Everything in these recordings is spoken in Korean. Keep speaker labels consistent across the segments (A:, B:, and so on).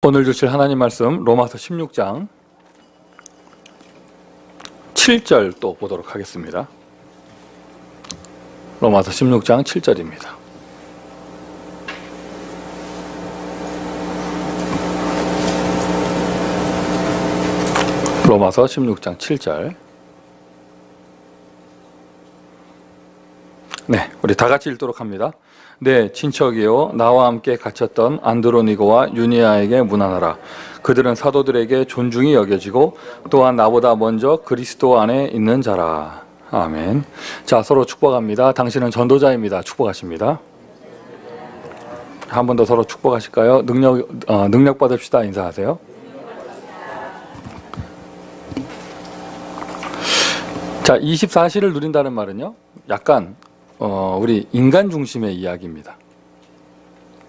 A: 오늘 주실 하나님 말씀 로마서 16장 7절 또 보도록 하겠습니다. 로마서 16장 7절입니다. 로마서 16장 7절. 네, 우리 다 같이 읽도록 합니다. 네, 친척이요 나와 함께 갇혔던 안드로니고와 유니아에게 문안하라. 그들은 사도들에게 존중이 여겨지고 또한 나보다 먼저 그리스도 안에 있는 자라. 아멘. 자, 서로 축복합니다. 당신은 전도자입니다. 축복하십니다. 한 번 더 서로 축복하실까요? 능력 받읍시다. 인사하세요. 자, 24시를 누린다는 말은요, 약간 우리 인간 중심의 이야기입니다.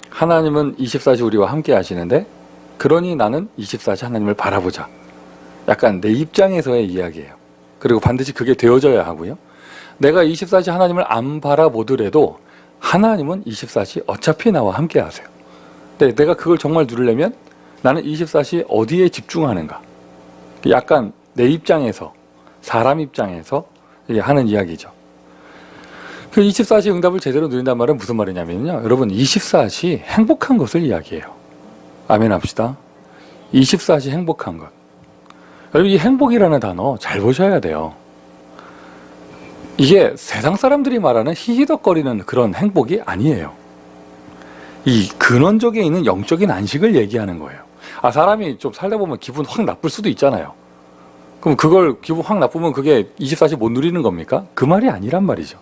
A: 하나님은 24시 우리와 함께 하시는데, 그러니 나는 24시 하나님을 바라보자. 약간 내 입장에서의 이야기예요. 그리고 반드시 그게 되어져야 하고요. 내가 24시 하나님을 안 바라보더라도 하나님은 24시 어차피 나와 함께 하세요. 근데 내가 그걸 정말 누리려면 나는 24시 어디에 집중하는가. 약간 내 입장에서, 사람 입장에서 하는 이야기죠. 그 24시 응답을 제대로 누린다는 말은 무슨 말이냐면요, 여러분 24시 행복한 것을 이야기해요. 아멘 합시다. 24시 행복한 것. 여러분 이 행복이라는 단어 잘 보셔야 돼요. 이게 세상 사람들이 말하는 히히덕거리는 그런 행복이 아니에요. 이 근원적에 있는 영적인 안식을 얘기하는 거예요. 사람이 좀 살다 보면 기분 확 나쁠 수도 있잖아요. 그럼 그걸 기분 확 나쁘면 그게 24시 못 누리는 겁니까? 그 말이 아니란 말이죠.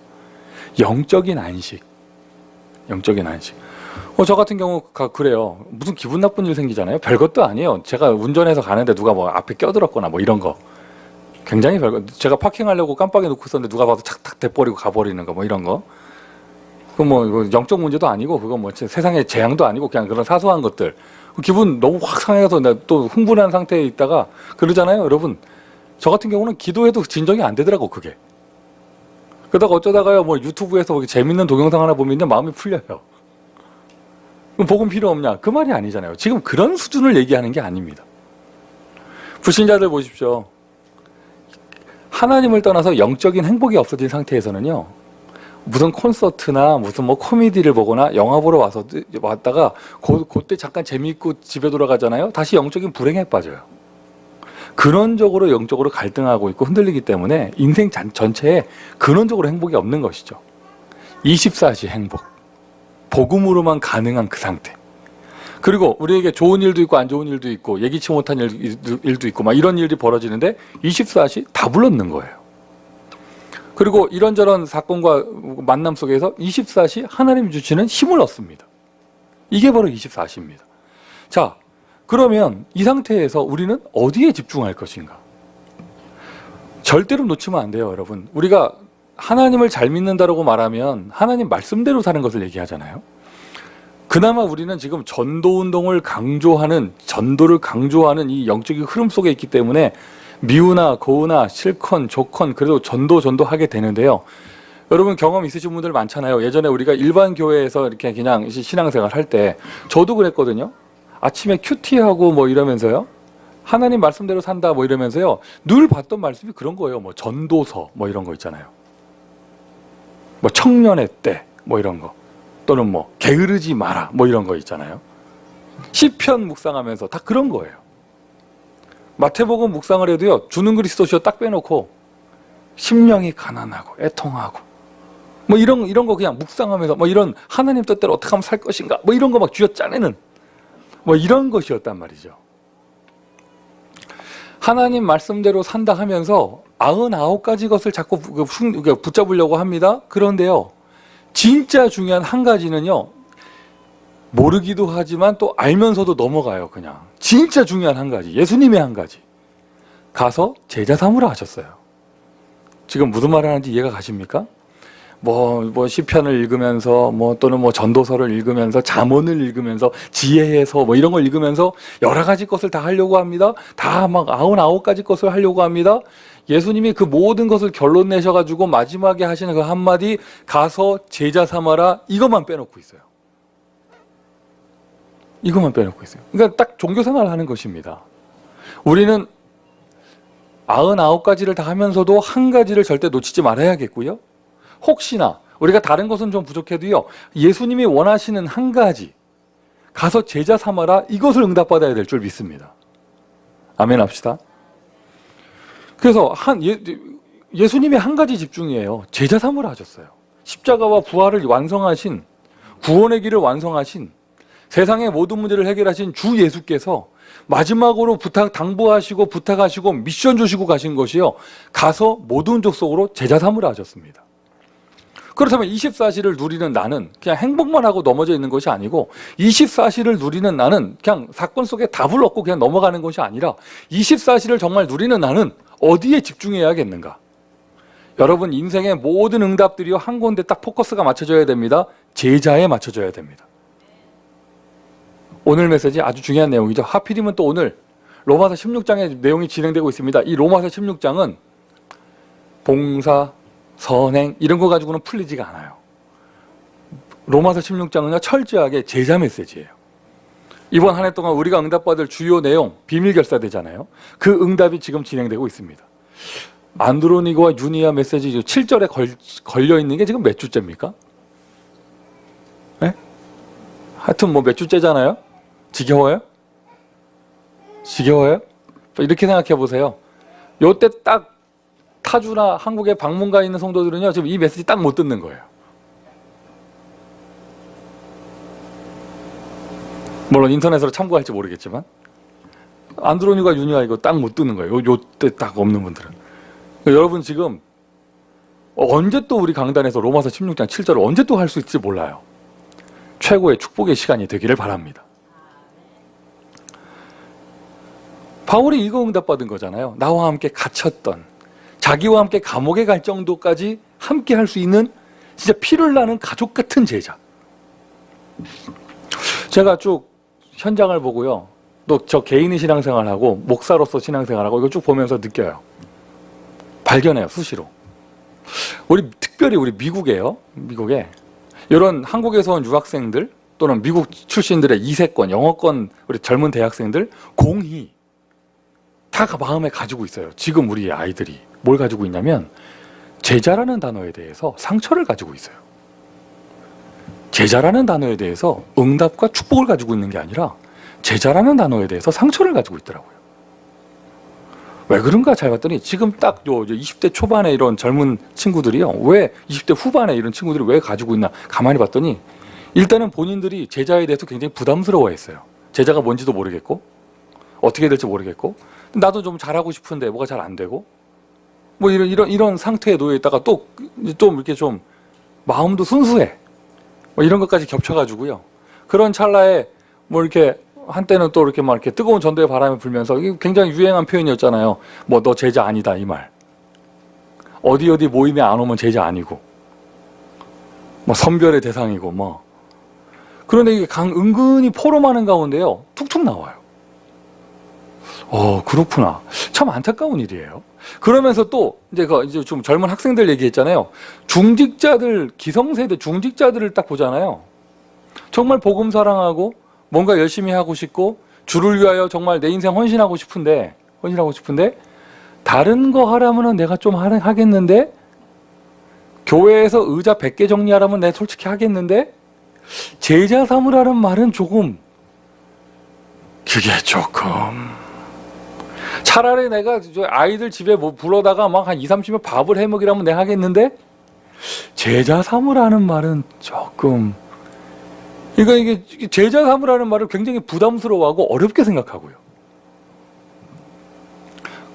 A: 영적인 안식. 영적인 안식. 저 같은 경우 그래요. 무슨 기분 나쁜 일 생기잖아요. 별것도 아니에요. 제가 운전해서 가는데 누가 뭐 앞에 껴들었거나 뭐 이런 거. 굉장히 별거. 제가 파킹하려고 깜빡이 놓고 있었는데 누가 봐도 착탁 대버리고 가버리는 거 뭐 이런 거. 그 뭐 영적 문제도 아니고 그거 뭐 세상의 재앙도 아니고 그냥 그런 사소한 것들. 기분 너무 확 상해서 내가 또 흥분한 상태에 있다가 그러잖아요. 여러분. 저 같은 경우는 기도해도 진정이 안 되더라고 그게. 그러다가 어쩌다가요 뭐 유튜브에서 재밌는 동영상 하나 보면요 마음이 풀려요. 그럼 복음 필요 없냐? 그 말이 아니잖아요. 지금 그런 수준을 얘기하는 게 아닙니다. 불신자들 보십시오. 하나님을 떠나서 영적인 행복이 없어진 상태에서는요, 무슨 콘서트나 무슨 뭐 코미디를 보거나 영화 보러 왔다가 그때 잠깐 재미있고 집에 돌아가잖아요. 다시 영적인 불행에 빠져요. 근원적으로 영적으로 갈등하고 있고 흔들리기 때문에 인생 전체에 근원적으로 행복이 없는 것이죠. 24시 행복. 복음으로만 가능한 그 상태. 그리고 우리에게 좋은 일도 있고 안 좋은 일도 있고 예기치 못한 일도 있고 막 이런 일이 벌어지는데 24시 다 불렀는 거예요. 그리고 이런저런 사건과 만남 속에서 24시 하나님이 주시는 힘을 얻습니다. 이게 바로 24시입니다. 자, 그러면 이 상태에서 우리는 어디에 집중할 것인가? 절대로 놓치면 안 돼요, 여러분. 우리가 하나님을 잘 믿는다라고 말하면 하나님 말씀대로 사는 것을 얘기하잖아요. 그나마 우리는 지금 전도운동을 강조하는, 전도를 강조하는 이 영적인 흐름 속에 있기 때문에 미우나 고우나 실컨 좋건 그래도 전도하게 되는데요. 여러분 경험 있으신 분들 많잖아요. 예전에 우리가 일반 교회에서 이렇게 그냥 신앙생활 할 때 저도 그랬거든요. 아침에 큐티하고 뭐 이러면서요, 하나님 말씀대로 산다 뭐 이러면서요, 늘 봤던 말씀이 그런 거예요. 뭐 전도서 뭐 이런 거 있잖아요. 뭐 청년의 때 뭐 이런 거, 또는 뭐 게으르지 마라 뭐 이런 거 있잖아요. 시편 묵상하면서 다 그런 거예요. 마태복음 묵상을 해도요, 주는 그리스도시요 딱 빼놓고 심령이 가난하고 애통하고 뭐 이런 거 그냥 묵상하면서 뭐 이런 하나님 뜻대로 어떻게 하면 살 것인가 뭐 이런 거 막 쥐어짜내는 뭐 이런 것이었단 말이죠. 하나님 말씀대로 산다 하면서 99가지 것을 자꾸 붙잡으려고 합니다. 그런데요, 진짜 중요한 한 가지는요, 모르기도 하지만 또 알면서도 넘어가요. 그냥 진짜 중요한 한 가지, 예수님의 한 가지, 가서 제자 삼으라 하셨어요. 지금 무슨 말을 하는지 이해가 가십니까? 뭐 시편을 읽으면서 또는 전도서를 읽으면서 잠언을 읽으면서 지혜해서 뭐 이런 걸 읽으면서 여러 가지 것을 다 하려고 합니다. 다 막 99가지 것을 하려고 합니다. 예수님이 그 모든 것을 결론 내셔가지고 마지막에 하시는 그 한마디, 가서 제자 삼아라, 이것만 빼놓고 있어요. 이것만 빼놓고 있어요. 그러니까 딱 종교 생활을 하는 것입니다. 우리는 99가지를 다 하면서도 한 가지를 절대 놓치지 말아야겠고요. 혹시나 우리가 다른 것은 좀 부족해도요, 예수님이 원하시는 한 가지, 가서 제자 삼아라, 이것을 응답받아야 될 줄 믿습니다. 아멘 합시다. 그래서 예수님이 한 가지 집중이에요. 제자 삼으라 하셨어요. 십자가와 부활을 완성하신, 구원의 길을 완성하신, 세상의 모든 문제를 해결하신 주 예수께서 마지막으로 당부하시고 부탁하시고 미션 주시고 가신 것이요, 가서 모든 족속으로 제자 삼으라 하셨습니다. 그렇다면 24시를 누리는 나는 그냥 행복만 하고 넘어져 있는 것이 아니고, 24시를 누리는 나는 그냥 사건 속에 답을 얻고 그냥 넘어가는 것이 아니라, 24시를 정말 누리는 나는 어디에 집중해야겠는가? 여러분, 인생의 모든 응답들이요, 한 군데 딱 포커스가 맞춰져야 됩니다. 제자에 맞춰져야 됩니다. 오늘 메시지 아주 중요한 내용이죠. 하필이면 또 오늘 로마서 16장의 내용이 진행되고 있습니다. 이 로마서 16장은 봉사, 선행 이런 거 가지고는 풀리지가 않아요. 로마서 16장은요, 철저하게 제자 메시지예요. 이번 한 해 동안 우리가 응답받을 주요 내용, 비밀 결사되잖아요. 그 응답이 지금 진행되고 있습니다. 안드로니고와 유니아 메시지 7절에 걸려있는 게 지금 몇 주째입니까? 네? 하여튼 뭐 몇 주째잖아요? 지겨워요? 지겨워요? 이렇게 생각해 보세요. 요때 딱 타주나 한국에 방문가 있는 성도들은요, 지금 이 메시지 딱 못 듣는 거예요. 물론 인터넷으로 참고할지 모르겠지만, 안드로니가 유니아 이거 딱 못 듣는 거예요. 요때 딱 없는 분들은. 그러니까 여러분 지금 언제 또 우리 강단에서 로마서 16장 7절을 언제 또 할 수 있을지 몰라요. 최고의 축복의 시간이 되기를 바랍니다. 바울이 이거 응답받은 거잖아요. 나와 함께 갇혔던, 자기와 함께 감옥에 갈 정도까지 함께 할 수 있는 진짜 피를 나는 가족 같은 제자. 제가 쭉 현장을 보고요, 또 저 개인의 신앙생활하고 목사로서 신앙생활하고 이거 쭉 보면서 느껴요. 발견해요, 수시로. 특별히 우리 미국에 이런 한국에서 온 유학생들 또는 미국 출신들의 이세권, 영어권 우리 젊은 대학생들 공히 다 마음에 가지고 있어요. 지금 우리 아이들이 뭘 가지고 있냐면, 제자라는 단어에 대해서 상처를 가지고 있어요. 제자라는 단어에 대해서 응답과 축복을 가지고 있는 게 아니라, 제자라는 단어에 대해서 상처를 가지고 있더라고요. 왜 그런가 잘 봤더니, 지금 딱 20대 초반에 이런 젊은 친구들이요, 왜 20대 후반에 이런 친구들이 왜 가지고 있나 가만히 봤더니, 일단은 본인들이 제자에 대해서 굉장히 부담스러워했어요. 제자가 뭔지도 모르겠고 어떻게 될지 모르겠고, 나도 좀 잘하고 싶은데 뭐가 잘 안 되고, 뭐 이런 상태에 놓여 있다가 또 이렇게 좀 마음도 순수해, 뭐 이런 것까지 겹쳐가지고요. 그런 찰나에 뭐 이렇게 한때는 또 이렇게 막 이렇게 뜨거운 전도의 바람이 불면서, 이게 굉장히 유행한 표현이었잖아요. 뭐 너 제자 아니다, 이 말. 어디 모임에 안 오면 제자 아니고, 뭐 선별의 대상이고 뭐. 그런데 이게 은근히 포럼하는 가운데요, 툭툭 나와요. 그렇구나. 참 안타까운 일이에요. 그러면서 또 이제 좀 젊은 학생들 얘기했잖아요. 중직자들, 기성세대 중직자들을 딱 보잖아요. 정말 복음 사랑하고 뭔가 열심히 하고 싶고 주를 위하여 정말 내 인생 헌신하고 싶은데 다른 거 하라면은 내가 좀 하겠는데, 교회에서 의자 100개 정리하라면 내가 솔직히 하겠는데, 제자 삼으라는 말은 조금, 그게 조금, 차라리 내가 아이들 집에 뭐 불러다가 막 한 20-30명 밥을 해 먹이라면 내가 하겠는데, 제자 삼으라는 말은 조금, 그러니까 이게 제자 삼으라는 말을 굉장히 부담스러워하고 어렵게 생각하고요.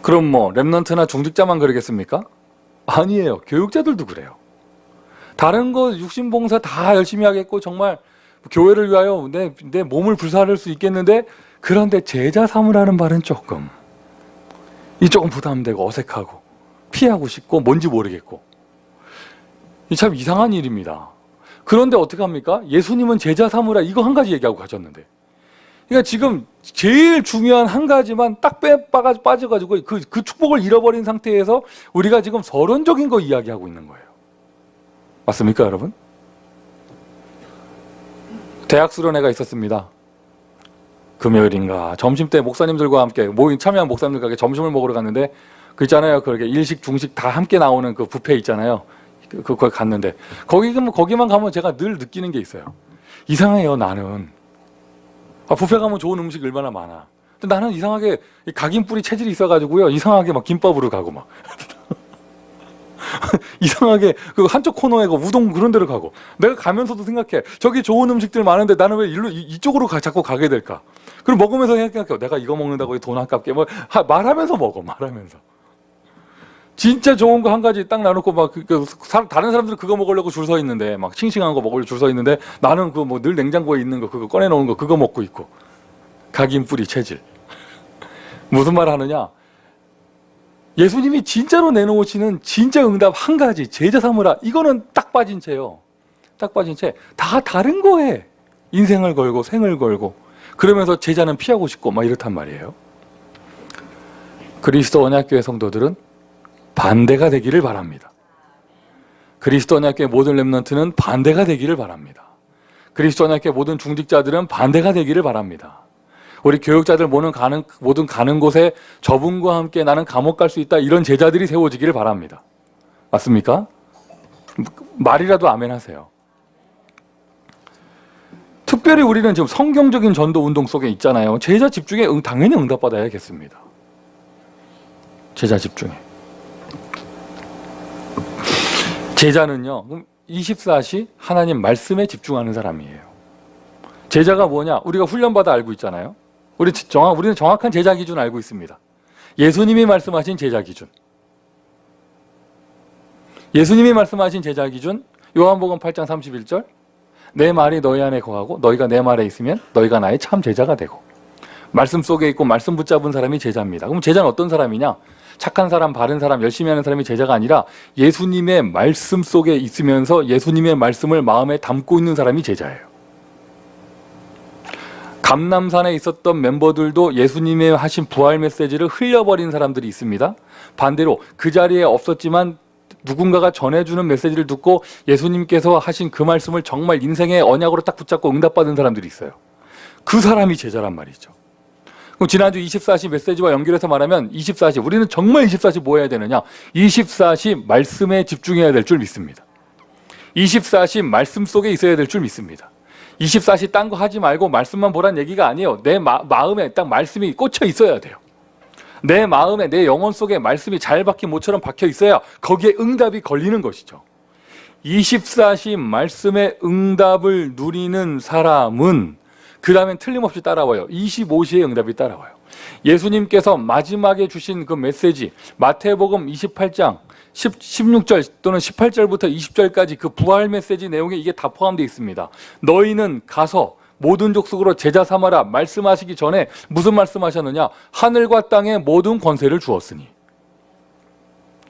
A: 그럼 뭐 렘넌트나 중직자만 그러겠습니까? 아니에요. 교육자들도 그래요. 다른 거 육신봉사 다 열심히 하겠고 정말 교회를 위하여 내 몸을 불사를 수 있겠는데, 그런데 제자 삼으라는 말은 조금 부담되고 어색하고 피하고 싶고 뭔지 모르겠고, 참 이상한 일입니다. 그런데 어떻게 합니까? 예수님은 제자 삼으라 이거 한 가지 얘기하고 가셨는데, 그러니까 지금 제일 중요한 한 가지만 딱 빠져가지고 그 축복을 잃어버린 상태에서 우리가 지금 서론적인 거 이야기하고 있는 거예요. 맞습니까, 여러분? 대학 수련회가 있었습니다. 금요일인가 점심 때 목사님들과 함께 참여한 목사님들과 점심을 먹으러 갔는데 그 있잖아요. 그렇게 일식 중식 다 함께 나오는 그 뷔페 있잖아요. 그걸 갔는데 거기만 가면 제가 늘 느끼는 게 있어요. 이상해요. 나는 뷔페 가면 좋은 음식 얼마나 많아. 근데 나는 이상하게 각인뿌리 체질이 있어가지고요. 이상하게 막 김밥으로 가고 막 이상하게 그 한쪽 코너에 그 우동 그런 데로 가고 내가 가면서도 생각해. 저기 좋은 음식들 많은데 나는 왜 이쪽으로 자꾸 가게 될까? 그럼 먹으면서 생각해. 내가 이거 먹는다고 돈 아깝게 말하면서 먹어. 말하면서. 진짜 좋은 거 한 가지 딱 나놓고 막 다른 사람들은 그거 먹으려고 줄 서 있는데 막 싱싱한 거 먹으려고 줄 서 있는데 나는 그 뭐 늘 냉장고에 있는 거 그거 꺼내 놓은 거 그거 먹고 있고. 각인뿌리 체질. 무슨 말 하느냐? 예수님이 진짜로 내놓으시는 진짜 응답 한 가지, 제자 삼으라. 이거는 딱 빠진 채요. 딱 빠진 채 다 다른 거에 인생을 걸고 생을 걸고 그러면서 제자는 피하고 싶고 막 이렇단 말이에요. 그리스도 언약교회 성도들은 반대가 되기를 바랍니다. 그리스도 언약교회 모든 렘넌트는 반대가 되기를 바랍니다. 그리스도 언약교회 모든 중직자들은 반대가 되기를 바랍니다. 우리 교육자들 모든 가는 곳에 저분과 함께 나는 감옥 갈 수 있다 이런 제자들이 세워지기를 바랍니다. 맞습니까? 말이라도 아멘 하세요. 특별히 우리는 지금 성경적인 전도 운동 속에 있잖아요. 제자 집중에 당연히 응답받아야겠습니다. 제자 집중에. 제자는요 24시 하나님 말씀에 집중하는 사람이에요. 제자가 뭐냐? 우리가 훈련받아 알고 있잖아요. 우리는 정확한 제자 기준 알고 있습니다. 예수님이 말씀하신 제자 기준. 예수님이 말씀하신 제자 기준 요한복음 8장 31절 내 말이 너희 안에 거하고 너희가 내 말에 있으면 너희가 나의 참 제자가 되고 말씀 속에 있고 말씀 붙잡은 사람이 제자입니다. 그럼 제자는 어떤 사람이냐? 착한 사람, 바른 사람, 열심히 하는 사람이 제자가 아니라 예수님의 말씀 속에 있으면서 예수님의 말씀을 마음에 담고 있는 사람이 제자예요. 감람산에 있었던 멤버들도 예수님의 하신 부활 메시지를 흘려버린 사람들이 있습니다. 반대로 그 자리에 없었지만 누군가가 전해주는 메시지를 듣고 예수님께서 하신 그 말씀을 정말 인생의 언약으로 딱 붙잡고 응답받은 사람들이 있어요. 그 사람이 제자란 말이죠. 그럼 지난주 24시 메시지와 연결해서 말하면 24시 우리는 정말 24시 뭐 해야 되느냐? 24시 말씀에 집중해야 될 줄 믿습니다. 24시 말씀 속에 있어야 될 줄 믿습니다. 24시 딴 거 하지 말고 말씀만 보란 얘기가 아니에요. 내 마음에 딱 말씀이 꽂혀 있어야 돼요. 내 마음에 내 영혼 속에 말씀이 잘 박힌 모처럼 박혀 있어야 거기에 응답이 걸리는 것이죠. 24시 말씀의 응답을 누리는 사람은 그 다음엔 틀림없이 따라와요. 25시의 응답이 따라와요. 예수님께서 마지막에 주신 그 메시지 마태복음 28장 16절 또는 18절부터 20절까지 그 부활 메시지 내용에 이게 다 포함되어 있습니다. 너희는 가서 모든 족속으로 제자 삼아라 말씀하시기 전에 무슨 말씀하셨느냐? 하늘과 땅의 모든 권세를 주었으니.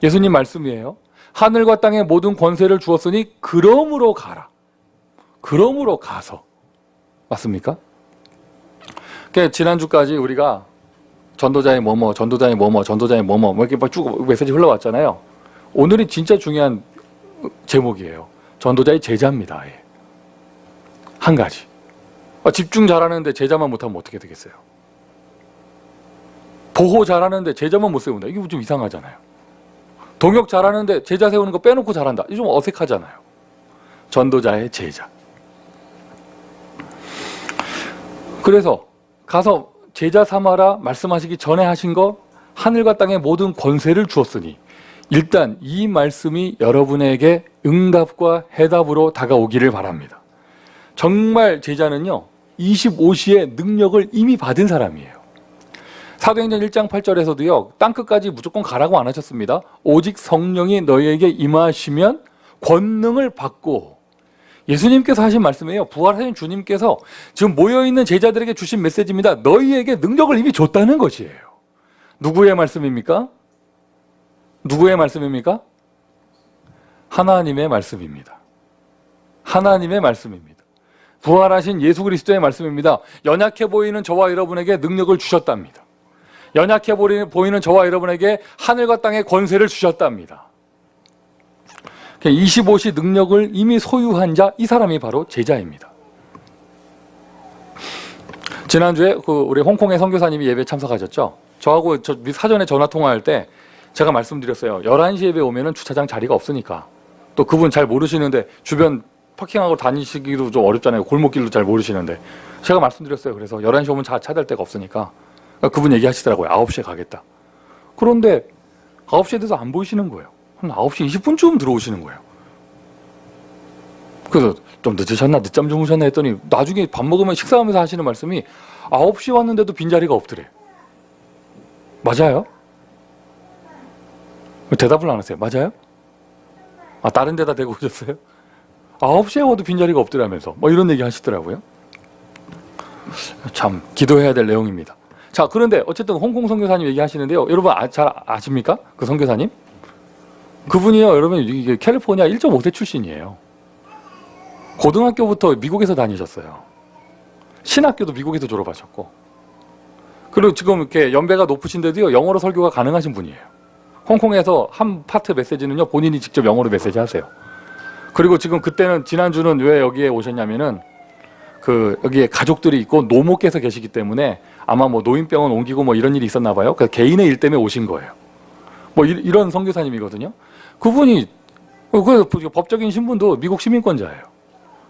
A: 예수님 말씀이에요. 하늘과 땅의 모든 권세를 주었으니 그러므로 가라. 그러므로 가서. 맞습니까? 그러니까 지난주까지 우리가 전도자의 뭐뭐, 전도자의 뭐뭐, 전도자의 뭐뭐 이렇게 쭉 메시지 흘러왔잖아요. 오늘이 진짜 중요한 제목이에요. 전도자의 제자입니다. 한 가지. 집중 잘하는데 제자만 못하면 어떻게 되겠어요? 보호 잘하는데 제자만 못 세운다. 이게 좀 이상하잖아요. 동역 잘하는데 제자 세우는 거 빼놓고 잘한다. 이게 좀 어색하잖아요. 전도자의 제자. 그래서 가서 제자 삼아라 말씀하시기 전에 하신 거 하늘과 땅의 모든 권세를 주었으니 일단 이 말씀이 여러분에게 응답과 해답으로 다가오기를 바랍니다. 정말 제자는요 25시의 능력을 이미 받은 사람이에요. 사도행전 1장 8절에서도요 땅끝까지 무조건 가라고 안 하셨습니다. 오직 성령이 너희에게 임하시면 권능을 받고 예수님께서 하신 말씀이에요. 부활하신 주님께서 지금 모여있는 제자들에게 주신 메시지입니다. 너희에게 능력을 이미 줬다는 것이에요. 누구의 말씀입니까? 누구의 말씀입니까? 하나님의 말씀입니다. 하나님의 말씀입니다. 부활하신 예수 그리스도의 말씀입니다. 연약해 보이는 저와 여러분에게 능력을 주셨답니다. 연약해 보이는 저와 여러분에게 하늘과 땅의 권세를 주셨답니다. 25시 능력을 이미 소유한 자, 이 사람이 바로 제자입니다. 지난주에 우리 홍콩의 선교사님이 예배 참석하셨죠? 저하고 사전에 전화 통화할 때 제가 말씀드렸어요. 11시 예배 오면은 주차장 자리가 없으니까. 또 그분 잘 모르시는데 주변 파킹하고 다니시기도 좀 어렵잖아요. 골목길도 잘 모르시는데. 제가 말씀드렸어요. 그래서 11시 오면 차 댈 데가 없으니까. 그분 얘기하시더라고요. 9시에 가겠다. 그런데 9시에 돼서 안 보이시는 거예요. 한 9시 20분쯤 들어오시는 거예요. 그래서 좀 늦으셨나? 늦잠 주무셨나? 했더니 나중에 밥 먹으면 식사하면서 하시는 말씀이 9시 왔는데도 빈자리가 없더래. 맞아요? 대답을 안 하세요. 맞아요? 다른 데다 대고 오셨어요? 9시에 와도 빈자리가 없더라면서 뭐 이런 얘기 하시더라고요. 참 기도해야 될 내용입니다. 자, 그런데 어쨌든 홍콩 선교사님 얘기하시는데요. 여러분 잘 아십니까? 그 선교사님? 그분이요, 여러분 이게 캘리포니아 1.5세 출신이에요. 고등학교부터 미국에서 다니셨어요. 신학교도 미국에서 졸업하셨고, 그리고 지금 이렇게 연배가 높으신데도요, 영어로 설교가 가능하신 분이에요. 홍콩에서 한 파트 메시지는요, 본인이 직접 영어로 메시지 하세요. 그리고 지금 그때는, 지난주는 왜 여기에 오셨냐면은, 여기에 가족들이 있고 노모께서 계시기 때문에 아마 뭐 노인병원 옮기고 뭐 이런 일이 있었나 봐요. 그래서 개인의 일 때문에 오신 거예요. 뭐 이런 선교사님이거든요. 그분이, 그 법적인 신분도 미국 시민권자예요.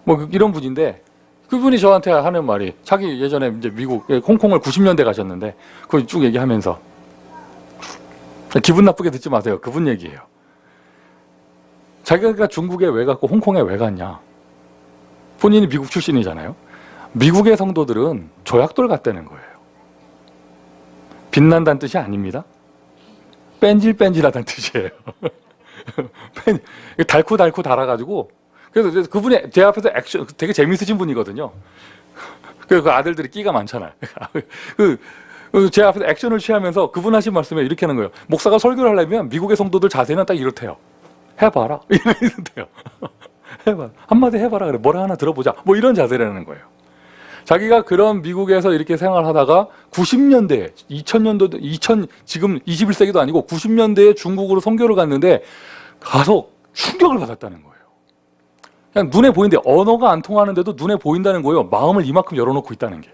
A: 뭐 이런 분인데, 그분이 저한테 하는 말이, 자기 예전에 이제 미국, 홍콩을 90년대 가셨는데, 그걸 쭉 얘기하면서, 기분 나쁘게 듣지 마세요. 그분 얘기예요. 자기가 중국에 왜 갔고 홍콩에 왜 갔냐. 본인이 미국 출신이잖아요. 미국의 성도들은 조약돌 같다는 거예요. 빛난다는 뜻이 아닙니다. 뺀질뺀질하다는 뜻이에요. 달고 달아가지고, 그래서 그분이 제 앞에서 액션, 되게 재밌으신 분이거든요. 그 아들들이 끼가 많잖아요. 제 앞에서 액션을 취하면서 그분 하신 말씀에 이렇게 하는 거예요. 목사가 설교를 하려면 미국의 성도들 자세는 딱 이렇대요. 해봐라. 이런대요. 해봐. 한마디 해봐라. 그래. 뭐라 하나 들어보자. 뭐 이런 자세라는 거예요. 자기가 그런 미국에서 이렇게 생활하다가 90년대에, 2000년도, 지금 21세기도 아니고 90년대에 중국으로 선교를 갔는데 가서 충격을 받았다는 거예요. 그냥 눈에 보이는데 언어가 안 통하는데도 눈에 보인다는 거예요. 마음을 이만큼 열어놓고 있다는 게.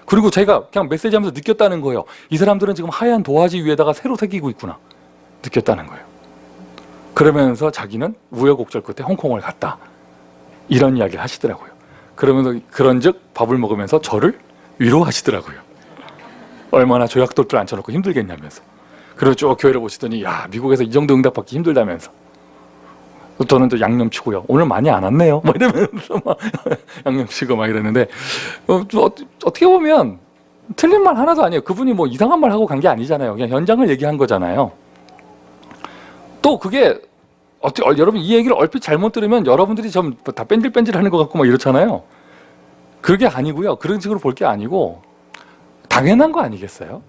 A: 그리고 제가 그냥 메시지하면서 느꼈다는 거예요. 이 사람들은 지금 하얀 도화지 위에다가 새로 새기고 있구나. 느꼈다는 거예요. 그러면서 자기는 우여곡절 끝에 홍콩을 갔다. 이런 이야기를 하시더라고요. 그러면서 그런즉 밥을 먹으면서 저를 위로하시더라고요. 얼마나 조약돌들 앉혀놓고 힘들겠냐면서. 그리고 쭉 교회를 보시더니 야, 미국에서 이 정도 응답받기 힘들다면서. 저는 또 양념치고요. 오늘 많이 안 왔네요. 뭐 이러면서 막 양념치고 막 이러는데, 어떻게 보면 틀린 말 하나도 아니에요. 그분이 뭐 이상한 말 하고 간 게 아니잖아요. 그냥 현장을 얘기한 거잖아요. 또 그게 여러분 이 얘기를 얼핏 잘못 들으면 여러분들이 좀 다 뺀질뺀질하는 것 같고 막 이렇잖아요. 그게 아니고요. 그런 식으로 볼 게 아니고 당연한 거 아니겠어요?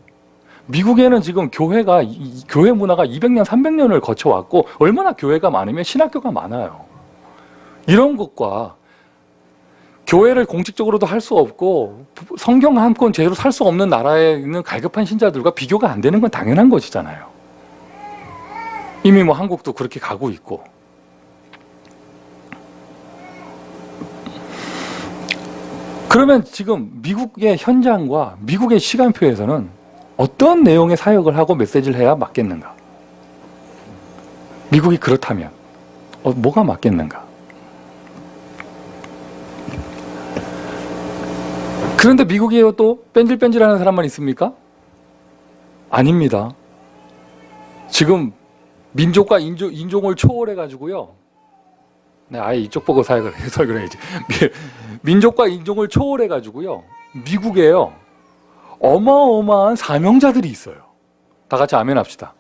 A: 미국에는 지금 교회 문화가 200년, 300년을 거쳐왔고 얼마나 교회가 많으면 신학교가 많아요. 이런 것과 교회를 공식적으로도 할 수 없고 성경 한 권 제대로 살 수 없는 나라에 있는 갈급한 신자들과 비교가 안 되는 건 당연한 것이잖아요. 이미 뭐 한국도 그렇게 가고 있고. 그러면 지금 미국의 현장과 미국의 시간표에서는 어떤 내용의 사역을 하고 메시지를 해야 맞겠는가? 미국이 그렇다면 뭐가 맞겠는가? 그런데 미국이에요 또 뺀질뺀질하는 사람만 있습니까? 아닙니다. 지금 민족과 인종을 초월해가지고요. 네, 아예 이쪽 보고 설교를 해야지. 민족과 인종을 초월해가지고요. 미국에요. 어마어마한 사명자들이 있어요. 다 같이 아멘 합시다.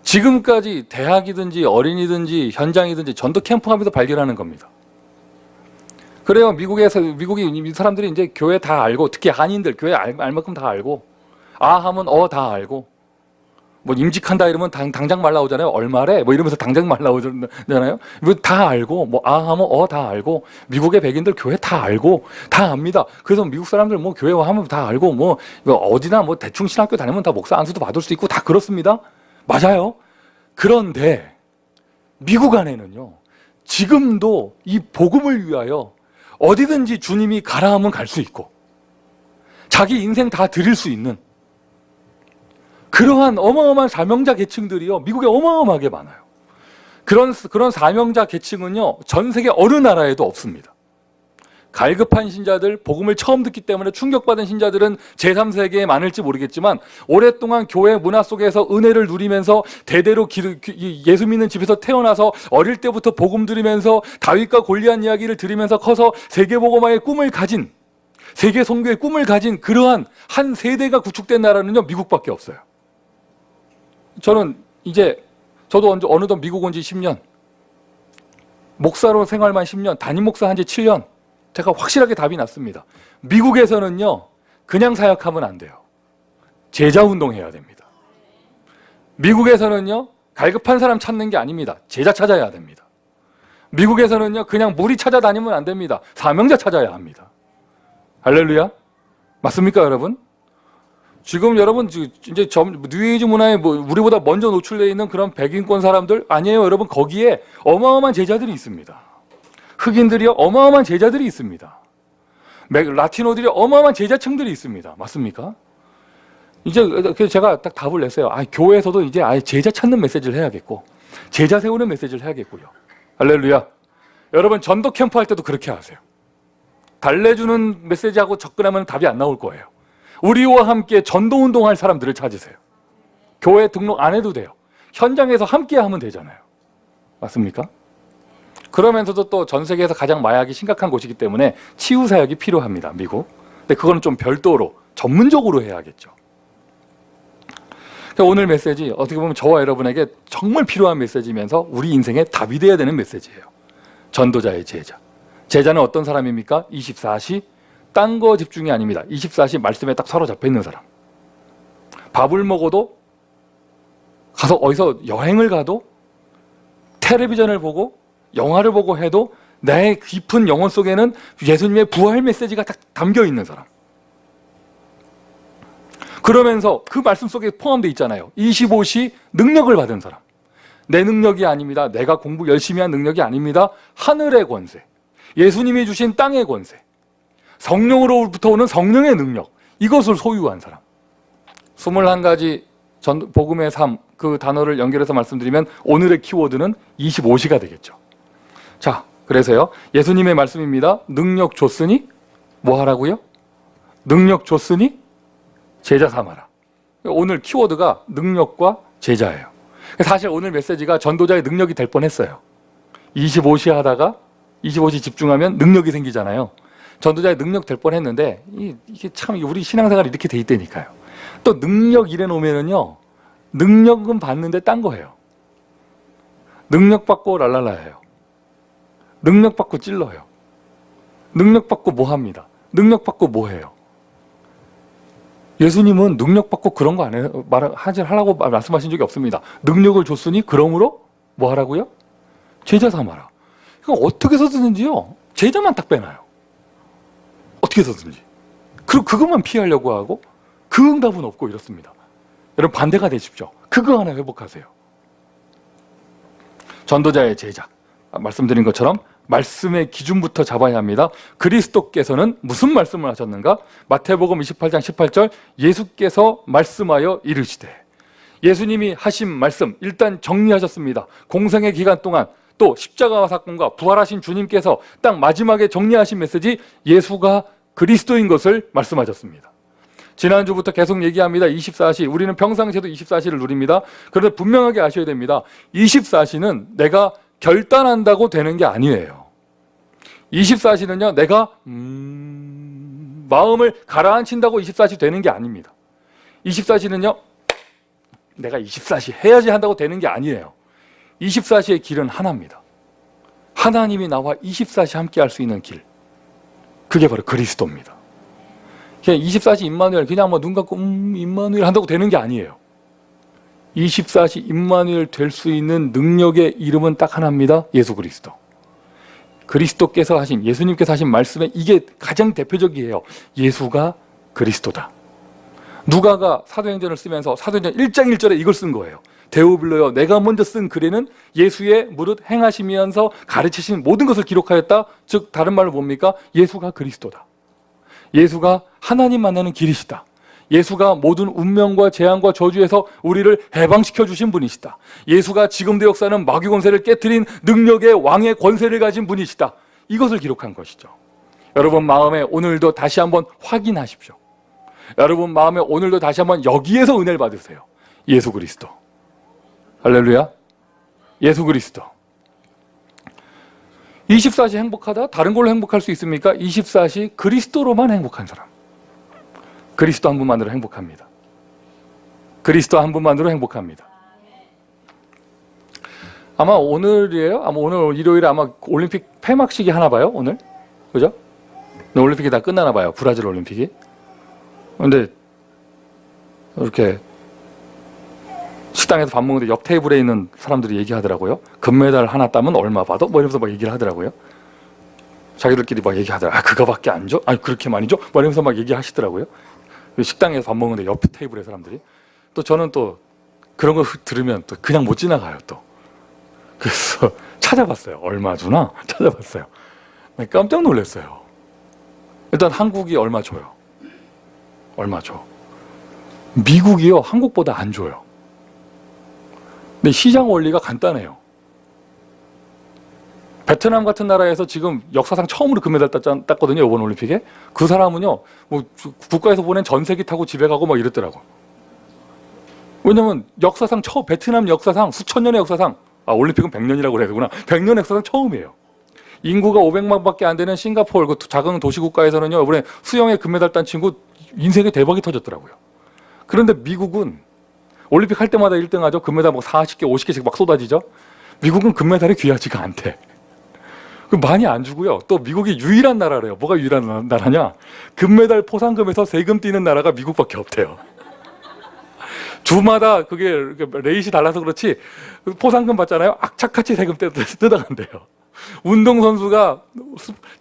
A: 지금까지 대학이든지 어린이든지 현장이든지 전도 캠프 하면서 발견하는 겁니다. 그래요. 미국이 사람들이 이제 교회 다 알고, 특히 한인들 교회 알 만큼 다 알고, 아 하면 다 알고, 뭐 임직한다 이러면 당장 말 나오잖아요. 얼마래? 뭐 이러면서 당장 말 나오잖아요. 이거 다 알고, 뭐 하면 다 알고, 미국의 백인들 교회 다 알고, 다 압니다. 그래서 미국 사람들 뭐 교회 하면 다 알고, 뭐 어디나 뭐 대충 신학교 다니면 다 목사 안수도 받을 수 있고 다 그렇습니다. 맞아요. 그런데 미국 안에는요, 지금도 이 복음을 위하여 어디든지 주님이 가라 하면 갈 수 있고, 자기 인생 다 드릴 수 있는 그러한 어마어마한 사명자 계층들이요, 미국에 어마어마하게 많아요. 그런 사명자 계층은요, 전 세계 어느 나라에도 없습니다. 갈급한 신자들, 복음을 처음 듣기 때문에 충격받은 신자들은 제3세계에 많을지 모르겠지만 오랫동안 교회 문화 속에서 은혜를 누리면서 대대로 예수 믿는 집에서 태어나서 어릴 때부터 복음 들으면서 다윗과 골리앗 이야기를 들으면서 커서 세계복음화의 꿈을 가진, 세계 선교의 꿈을 가진 그러한 한 세대가 구축된 나라는요, 미국밖에 없어요. 저도 어느덧 미국 온 지 10년, 목사로 생활만 10년, 담임 목사 한 지 7년, 제가 확실하게 답이 났습니다. 미국에서는요, 그냥 사역하면 안 돼요. 제자 운동해야 됩니다. 미국에서는요, 갈급한 사람 찾는 게 아닙니다. 제자 찾아야 됩니다. 미국에서는요, 그냥 무리 찾아다니면 안 됩니다. 사명자 찾아야 합니다. 할렐루야. 맞습니까, 여러분? 지금 여러분 이제 뉴에이지 문화에 우리보다 먼저 노출되어 있는 그런 백인권 사람들 아니에요, 여러분. 거기에 어마어마한 제자들이 있습니다. 흑인들이요, 어마어마한 제자들이 있습니다. 라티노들이 어마어마한 제자층들이 있습니다. 맞습니까? 이제 제가 딱 답을 냈어요. 교회에서도 이제 아예 제자 찾는 메시지를 해야겠고, 제자 세우는 메시지를 해야겠고요. 할렐루야. 여러분, 전도 캠프 할 때도 그렇게 하세요. 달래주는 메시지하고 접근하면 답이 안 나올 거예요. 우리와 함께 전도 운동할 사람들을 찾으세요. 교회 등록 안 해도 돼요. 현장에서 함께 하면 되잖아요. 맞습니까? 그러면서도 또 전 세계에서 가장 마약이 심각한 곳이기 때문에 치유 사역이 필요합니다, 미국. 근데 그거는 좀 별도로 전문적으로 해야겠죠. 오늘 메시지 어떻게 보면 저와 여러분에게 정말 필요한 메시지면서 우리 인생에 답이 돼야 되는 메시지예요. 전도자의 제자. 제자는 어떤 사람입니까? 24시 딴 거 집중이 아닙니다. 24시 말씀에 딱 사로잡혀 있는 사람. 밥을 먹어도, 가서 어디서 여행을 가도, 텔레비전을 보고 영화를 보고 해도 내 깊은 영혼 속에는 예수님의 부활 메시지가 딱 담겨 있는 사람. 그러면서 그 말씀 속에 포함되어 있잖아요. 25시 능력을 받은 사람. 내 능력이 아닙니다. 내가 공부 열심히 한 능력이 아닙니다. 하늘의 권세, 예수님이 주신 땅의 권세, 성령으로부터 오는 성령의 능력, 이것을 소유한 사람. 21가지 복음의 삶, 그 단어를 연결해서 말씀드리면 오늘의 키워드는 25시가 되겠죠. 자, 그래서요, 예수님의 말씀입니다. 능력 줬으니 뭐 하라고요? 능력 줬으니 제자 삼아라. 오늘 키워드가 능력과 제자예요. 사실 오늘 메시지가 전도자의 능력이 될 뻔했어요. 25시 하다가 25시 집중하면 능력이 생기잖아요. 전도자의 능력 될 뻔했는데 이게 참 우리 신앙생활이 이렇게 돼 있다니까요. 또 능력 이래 놓으면은요, 능력은 받는데 딴 거예요. 능력 받고 랄랄라해요. 능력 받고 찔러요. 능력 받고 뭐 합니다. 능력 받고 뭐 해요. 예수님은 능력 받고 그런 거 안 해요. 하라고 말씀하신 적이 없습니다. 능력을 줬으니 그러므로 뭐 하라고요? 제자 삼아라. 이거 어떻게 해서든지요, 제자만 딱 빼놔요. 어떻게 해서든지. 그리고 그것만 피하려고 하고 그 응답은 없고 이렇습니다. 여러분, 반대가 되십시오. 그거 하나 회복하세요. 전도자의 제자. 말씀드린 것처럼 말씀의 기준부터 잡아야 합니다. 그리스도께서는 무슨 말씀을 하셨는가? 마태복음 28장 18절, 예수께서 말씀하여 이르시되. 예수님이 하신 말씀 일단 정리하셨습니다. 공생의 기간 동안 또 십자가와 사건과 부활하신 주님께서 딱 마지막에 정리하신 메시지, 예수가 그리스도인 것을 말씀하셨습니다. 지난주부터 계속 얘기합니다. 24시, 우리는 평상시에도 24시를 누립니다. 그런데 분명하게 아셔야 됩니다. 24시는 내가 결단한다고 되는 게 아니에요. 24시는요, 내가 마음을 가라앉힌다고 24시 되는 게 아닙니다. 24시는요, 내가 24시 해야지 한다고 되는 게 아니에요. 24시의 길은 하나입니다. 하나님이 나와 24시 함께 할 수 있는 길, 그게 바로 그리스도입니다. 그냥 24시 임마누엘, 그냥 눈 감고 임마누엘 한다고 되는 게 아니에요. 24시 임마누엘 될 수 있는 능력의 이름은 딱 하나입니다. 예수 그리스도. 그리스도께서 하신, 예수님께서 하신 말씀에 이게 가장 대표적이에요. 예수가 그리스도다. 누가가 사도행전을 쓰면서 사도행전 1장 1절에 이걸 쓴 거예요. 데오빌로여, 내가 먼저 쓴 글에는 예수의 무릇 행하시면서 가르치신 모든 것을 기록하였다. 즉 다른 말로 뭡니까? 예수가 그리스도다. 예수가 하나님 만나는 길이시다. 예수가 모든 운명과 재앙과 저주에서 우리를 해방시켜 주신 분이시다. 예수가 지금도 역사는 마귀 권세를 깨트린 능력의 왕의 권세를 가진 분이시다. 이것을 기록한 것이죠. 여러분 마음에 오늘도 다시 한번 확인하십시오. 여러분 마음에 오늘도 다시 한번 여기에서 은혜를 받으세요. 예수 그리스도. 할렐루야. 예수 그리스도. 24시 행복하다? 다른 걸로 행복할 수 있습니까? 24시 그리스도로만 행복한 사람. 그리스도 한 분만으로 행복합니다. 그리스도 한 분만으로 행복합니다. 아마 오늘이에요? 아마 오늘 일요일에 아마 올림픽 폐막식이 하나 봐요, 오늘? 그죠? 올림픽이 다 끝나나 봐요, 브라질 올림픽이. 근데 이렇게 식당에서 밥 먹는데 옆 테이블에 있는 사람들이 얘기하더라고요. 금메달 하나 따면 얼마 받아? 뭐 이러면서 막 얘기를 하더라고요. 자기들끼리 막 얘기하더라고요. 아, 그거밖에 안 줘? 아니, 그렇게 많이 줘? 뭐 이러면서 막 얘기하시더라고요. 식당에서 밥 먹는데 옆 테이블의 사람들이. 또 저는 또 그런 거 들으면 또 그냥 못 지나가요, 또. 그래서 찾아봤어요. 얼마 주나? 찾아봤어요. 깜짝 놀랐어요. 일단 한국이 얼마 줘요? 얼마 줘? 미국이요, 한국보다 안 줘요. 근데 시장 원리가 간단해요. 베트남 같은 나라에서 지금 역사상 처음으로 금메달 땄거든요, 이번 올림픽에. 그 사람은요, 뭐 국가에서 보낸 전세기 타고 집에 가고 막 이랬더라고. 왜냐면 역사상 베트남 역사상 수천 년의 역사상, 올림픽은 100년이라고 그래야 되구나. 100년 역사상 처음이에요. 인구가 500만밖에 안 되는 싱가포르, 그 작은 도시 국가에서는요, 이번에 수영에 금메달 딴 친구 인생에 대박이 터졌더라고요. 그런데 미국은 올림픽 할 때마다 1등하죠. 금메달 뭐 40개, 50개씩 막 쏟아지죠. 미국은 금메달이 귀하지가 않대. 많이 안 주고요. 또 미국이 유일한 나라래요. 뭐가 유일한 나라냐? 금메달 포상금에서 세금 떼는 나라가 미국밖에 없대요. 주마다 그게 레이시 달라서 그렇지 포상금 받잖아요. 악착같이 세금 뜯어간대요. 운동선수가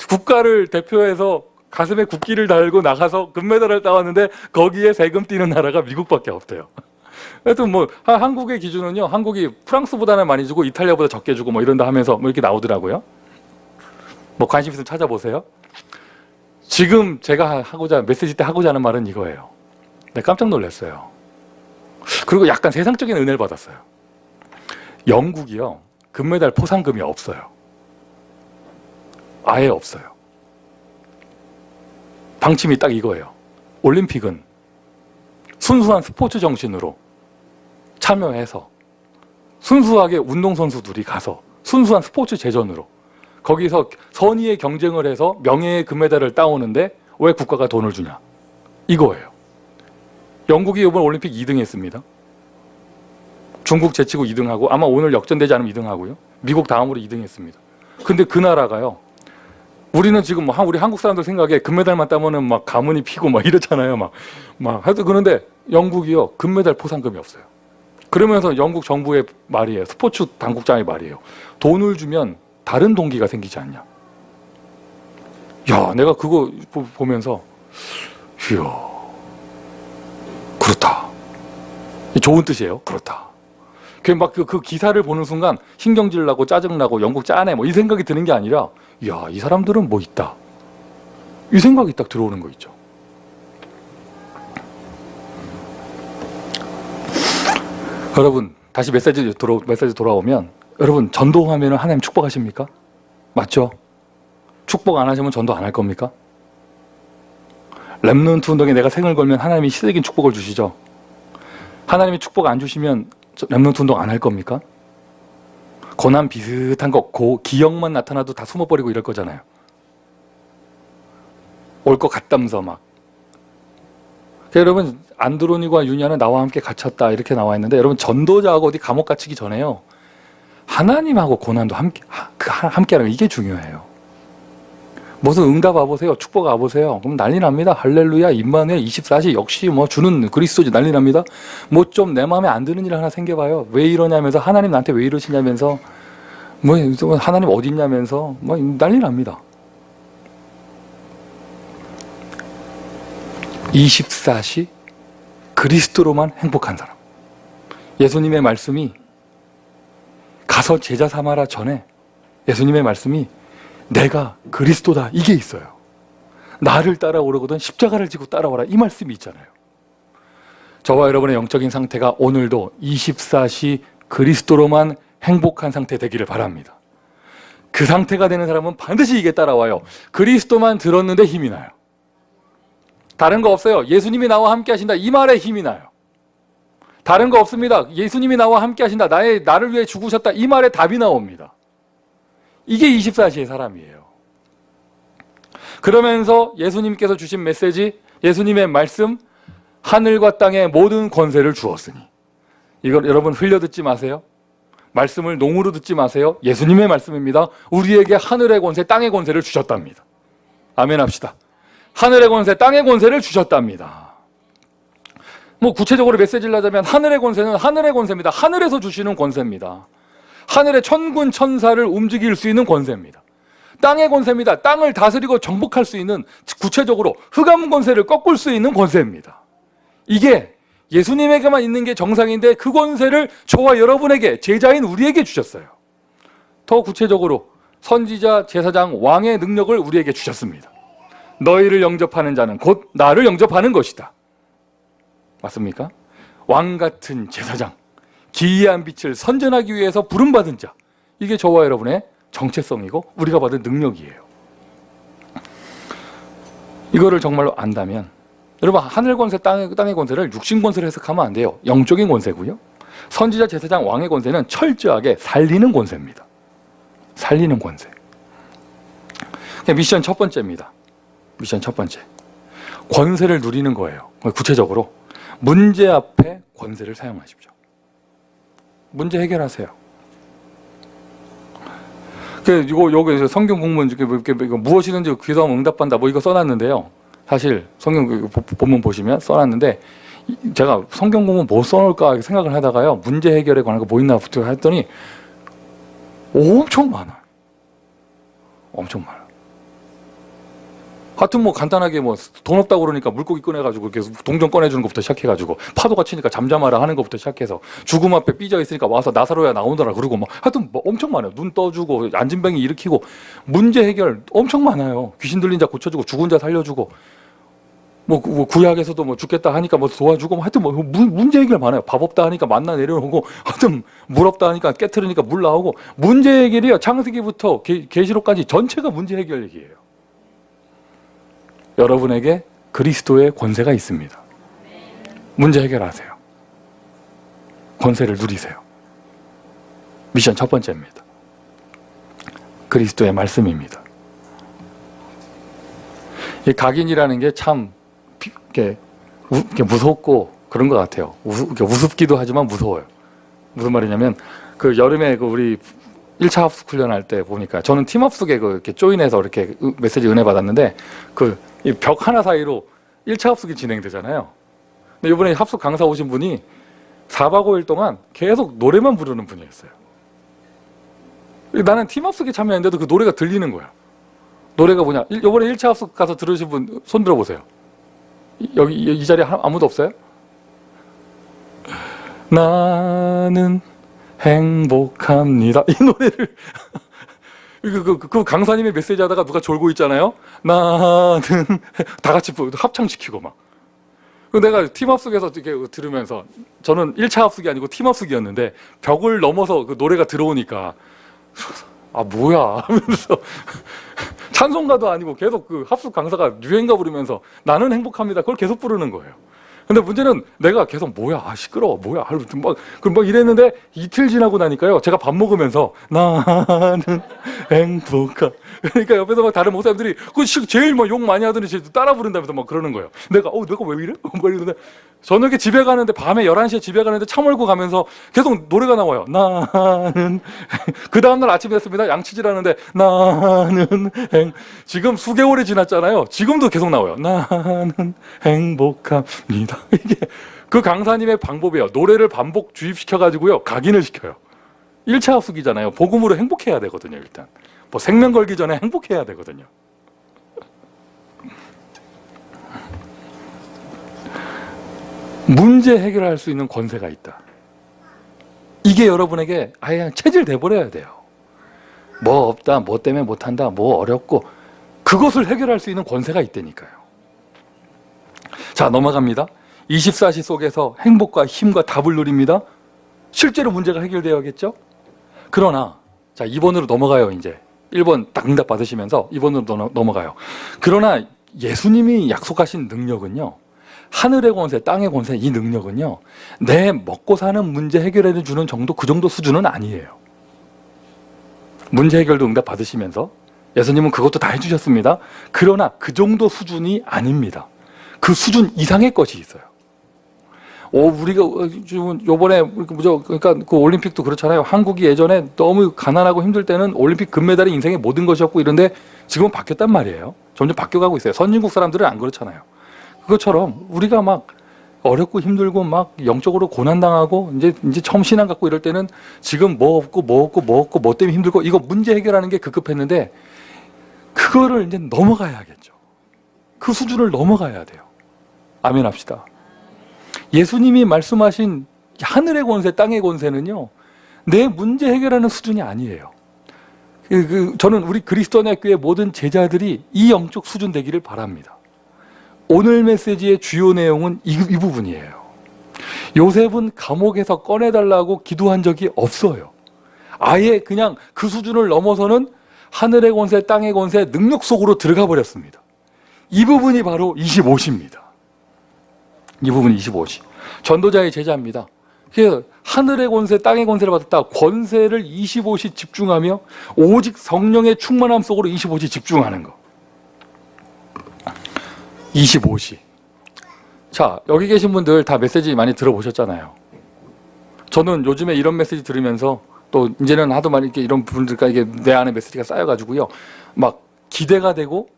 A: 국가를 대표해서 가슴에 국기를 달고 나가서 금메달을 따왔는데 거기에 세금 떼는 나라가 미국밖에 없대요. 하여튼 뭐 한국의 기준은요, 한국이 프랑스보다는 많이 주고 이탈리아보다 적게 주고 뭐 이런다 하면서 뭐 이렇게 나오더라고요. 뭐 관심 있으면 찾아보세요. 지금 제가 메시지 때 하고자 하는 말은 이거예요. 네, 깜짝 놀랐어요. 그리고 약간 세상적인 은혜를 받았어요. 영국이요, 금메달 포상금이 없어요. 아예 없어요. 방침이 딱 이거예요. 올림픽은 순수한 스포츠 정신으로 참여해서 순수하게 운동선수들이 가서 순수한 스포츠 재전으로 거기서 선의의 경쟁을 해서 명예의 금메달을 따오는데 왜 국가가 돈을 주냐? 이거예요. 영국이 이번 올림픽 2등 했습니다. 중국 제치고 2등하고 아마 오늘 역전되지 않으면 2등하고요. 미국 다음으로 2등 했습니다. 근데 그 나라가요, 우리는 지금 우리 한국 사람들 생각에 금메달만 따면은 막 가문이 피고 막 이렇잖아요. 막 하여튼 그런데 영국이요, 금메달 포상금이 없어요. 그러면서 영국 정부의 말이에요. 스포츠 당국장의 말이에요. 돈을 주면 다른 동기가 생기지 않냐. 야, 내가 그거 보면서 이야, 그렇다. 좋은 뜻이에요. 그렇다. 막 그 기사를 보는 순간 신경질 나고 짜증 나고 영국 짜네 뭐 이 생각이 드는 게 아니라, 야, 이 사람들은 뭐 있다. 이 생각이 딱 들어오는 거 있죠. 여러분 다시 메시지 돌아오면, 여러분 전도하면 하나님 축복하십니까? 맞죠? 축복 안 하시면 전도 안 할 겁니까? 렘넌트 운동에 내가 생을 걸면 하나님이 시적인 축복을 주시죠. 하나님이 축복 안 주시면 렘넌트 운동 안 할 겁니까? 고난 비슷한 거, 기억만 나타나도 다 숨어버리고 이럴 거잖아요. 올 것 같다면서 막. 여러분 안드로니과 유냐는 나와 함께 갇혔다 이렇게 나와 있는데, 여러분 전도자하고 어디 감옥 갇히기 전에요, 하나님하고 고난도 함께하는 거, 이게 중요해요. 무슨 응답 와보세요, 축복 와보세요, 그럼 난리 납니다. 할렐루야, 임마누엘, 24시 역시 뭐 주는 그리스도지, 난리 납니다. 뭐 좀 내 마음에 안 드는 일 하나 생겨봐요. 왜 이러냐면서, 하나님 나한테 왜 이러시냐면서, 뭐 하나님 어디 있냐면서 뭐 난리 납니다. 24시 그리스도로만 행복한 사람. 예수님의 말씀이 가서 제자 삼아라 전에 예수님의 말씀이 내가 그리스도다, 이게 있어요. 나를 따라오려거든 십자가를 지고 따라와라, 이 말씀이 있잖아요. 저와 여러분의 영적인 상태가 오늘도 24시 그리스도로만 행복한 상태 되기를 바랍니다. 그 상태가 되는 사람은 반드시 이게 따라와요. 그리스도만 들었는데 힘이 나요. 다른 거 없어요. 예수님이 나와 함께 하신다, 이 말에 힘이 나요. 다른 거 없습니다. 예수님이 나와 함께 하신다, 나를 위해 죽으셨다, 이 말에 답이 나옵니다. 이게 24시의 사람이에요. 그러면서 예수님께서 주신 메시지, 예수님의 말씀, 하늘과 땅의 모든 권세를 주었으니, 이걸 여러분 흘려 듣지 마세요. 말씀을 농으로 듣지 마세요. 예수님의 말씀입니다. 우리에게 하늘의 권세, 땅의 권세를 주셨답니다. 아멘 합시다. 하늘의 권세, 땅의 권세를 주셨답니다. 뭐 구체적으로 메시지를 하자면 하늘의 권세는 하늘의 권세입니다. 하늘에서 주시는 권세입니다. 하늘의 천군 천사를 움직일 수 있는 권세입니다. 땅의 권세입니다. 땅을 다스리고 정복할 수 있는, 구체적으로 흑암 권세를 꺾을 수 있는 권세입니다. 이게 예수님에게만 있는 게 정상인데 그 권세를 저와 여러분에게, 제자인 우리에게 주셨어요. 더 구체적으로 선지자, 제사장, 왕의 능력을 우리에게 주셨습니다. 너희를 영접하는 자는 곧 나를 영접하는 것이다. 맞습니까? 왕 같은 제사장, 기이한 빛을 선전하기 위해서 부름받은 자, 이게 저와 여러분의 정체성이고 우리가 받은 능력이에요. 이거를 정말로 안다면, 여러분, 하늘 권세, 땅의 권세를 육신 권세로 해석하면 안 돼요. 영적인 권세고요. 선지자, 제사장, 왕의 권세는 철저하게 살리는 권세입니다. 살리는 권세. 미션 첫 번째입니다. 미션 첫 번째. 권세를 누리는 거예요. 구체적으로 문제 앞에 권세를 사용하십시오. 문제 해결하세요. 여기 성경 공문 이렇게 무엇이든지 기도하면 응답한다, 뭐 이거 써놨는데요. 사실 성경 본문 보시면 써놨는데, 제가 성경 공문 뭐 써놓을까 생각을 하다가요, 문제 해결에 관한 거 뭐 있나 했더니 엄청 많아요. 엄청 많아요. 하여튼 뭐 간단하게 뭐 돈 없다고 그러니까 물고기 꺼내가지고 계속 동전 꺼내주는 것부터 시작해가지고, 파도가 치니까 잠잠하라 하는 것부터 시작해서, 죽음 앞에 삐져 있으니까 와서 나사로야 나오더라 그러고, 뭐 하여튼 뭐 엄청 많아요. 눈 떠주고 안진뱅이 일으키고, 문제 해결 엄청 많아요. 귀신 들린 자 고쳐주고, 죽은 자 살려주고, 뭐 구약에서도 뭐 죽겠다 하니까 뭐 도와주고, 하여튼 뭐 문제 해결 많아요. 밥 없다 하니까 만나 내려오고, 하여튼 물 없다 하니까 깨트리니까 물 나오고, 문제 해결이요, 창세기부터 계시록까지 전체가 문제 해결 얘기예요. 여러분에게 그리스도의 권세가 있습니다. 문제 해결하세요. 권세를 누리세요. 미션 첫 번째입니다. 그리스도의 말씀입니다. 이 각인이라는 게 참 이렇게 무섭고 그런 것 같아요. 우습기도 하지만 무서워요. 무슨 말이냐면, 그 여름에 우리 1차 합숙 훈련할 때 보니까, 저는 팀 합숙에 이렇게 조인해서 이렇게 메시지 은혜 받았는데, 이 벽 하나 사이로 1차 합숙이 진행되잖아요. 근데 이번에 합숙 강사 오신 분이 4박 5일 동안 계속 노래만 부르는 분이었어요. 나는 팀 합숙에 참여했는데도 그 노래가 들리는 거야. 노래가 뭐냐? 이번에 1차 합숙 가서 들으신 분 손 들어보세요. 여기 이 자리에 아무도 없어요? 나는 행복합니다, 이 노래를 그 강사님의 메시지 하다가 누가 졸고 있잖아요. 나는 다 같이 합창시키고 막. 내가 팀 합숙에서 이렇게 들으면서, 저는 1차 합숙이 아니고 팀 합숙이었는데 벽을 넘어서 그 노래가 들어오니까, 아 뭐야 하면서 찬송가도 아니고 계속 그 합숙 강사가 유행가 부르면서 나는 행복합니다, 그걸 계속 부르는 거예요. 근데 문제는 내가 계속 뭐야, 시끄러워, 뭐야, 막 이랬는데, 이틀 지나고 나니까요, 제가 밥 먹으면서 나는 행복한, 그러니까 옆에서 막 다른 목사님들이 제일 뭐 욕 많이 하더니 따라 부른다면서 막 그러는 거예요. 내가 왜 이래? 막 이러는데, 저녁에 집에 가는데, 밤에 11시에 집에 가는데 차 몰고 가면서 계속 노래가 나와요. 나는 그 다음날 아침에 했습니다. 양치질하는데 나는 지금 수개월이 지났잖아요. 지금도 계속 나와요. 나는 행복합니다. 이게 그 강사님의 방법이에요. 노래를 반복 주입시켜가지고요, 각인을 시켜요. 1차 합숙이잖아요. 복음으로 행복해야 되거든요. 일단 뭐 생명 걸기 전에 행복해야 되거든요. 문제 해결할 수 있는 권세가 있다. 이게 여러분에게 아예 그냥 체질돼 버려야 돼요. 뭐 없다, 뭐 때문에 못한다, 뭐 어렵고, 그것을 해결할 수 있는 권세가 있다니까요. 자, 넘어갑니다. 24시 속에서 행복과 힘과 답을 누립니다. 실제로 문제가 해결되어야겠죠? 그러나 자, 2번으로 넘어가요. 이제 1번 딱 응답 받으시면서 2번으로 넘어가요. 그러나 예수님이 약속하신 능력은요, 하늘의 권세, 땅의 권세, 이 능력은요, 내 먹고 사는 문제 해결해 주는 정도, 그 정도 수준은 아니에요. 문제 해결도 응답 받으시면서 예수님은 그것도 다 해주셨습니다. 그러나 그 정도 수준이 아닙니다. 그 수준 이상의 것이 있어요. 우리가 지금 요번에 그러니까 그 올림픽도 그렇잖아요. 한국이 예전에 너무 가난하고 힘들 때는 올림픽 금메달이 인생의 모든 것이었고 이런데 지금은 바뀌었단 말이에요. 점점 바뀌어가고 있어요. 선진국 사람들은 안 그렇잖아요. 그것처럼 우리가 막 어렵고 힘들고 막 영적으로 고난당하고 이제 처음 신앙 갖고 이럴 때는 지금 뭐 없고 뭐 때문에 힘들고 이거 문제 해결하는 게 급급했는데 그거를 이제 넘어가야겠죠. 그 수준을 넘어가야 돼요. 아멘 합시다. 예수님이 말씀하신 하늘의 권세, 땅의 권세는요, 내 문제 해결하는 수준이 아니에요. 저는 우리 그리스도인 학교의 모든 제자들이 이 영적 수준 되기를 바랍니다. 오늘 메시지의 주요 내용은 이 부분이에요. 요셉은 감옥에서 꺼내달라고 기도한 적이 없어요. 아예 그냥 그 수준을 넘어서는 하늘의 권세, 땅의 권세, 능력 속으로 들어가 버렸습니다. 이 부분이 바로 25시입니다. 이 부분이 25시. 전도자의 제자입니다. 그래서 하늘의 권세, 땅의 권세를 받았다. 권세를 25시 집중하며 오직 성령의 충만함 속으로 25시 집중하는 거. 25시. 자, 여기 계신 분들 다 메시지 많이 들어보셨잖아요. 저는 요즘에 이런 메시지 들으면서 또 이제는 하도 많이 이런 분들과 이게 내 안에 메시지가 쌓여가지고요. 막 기대가 되고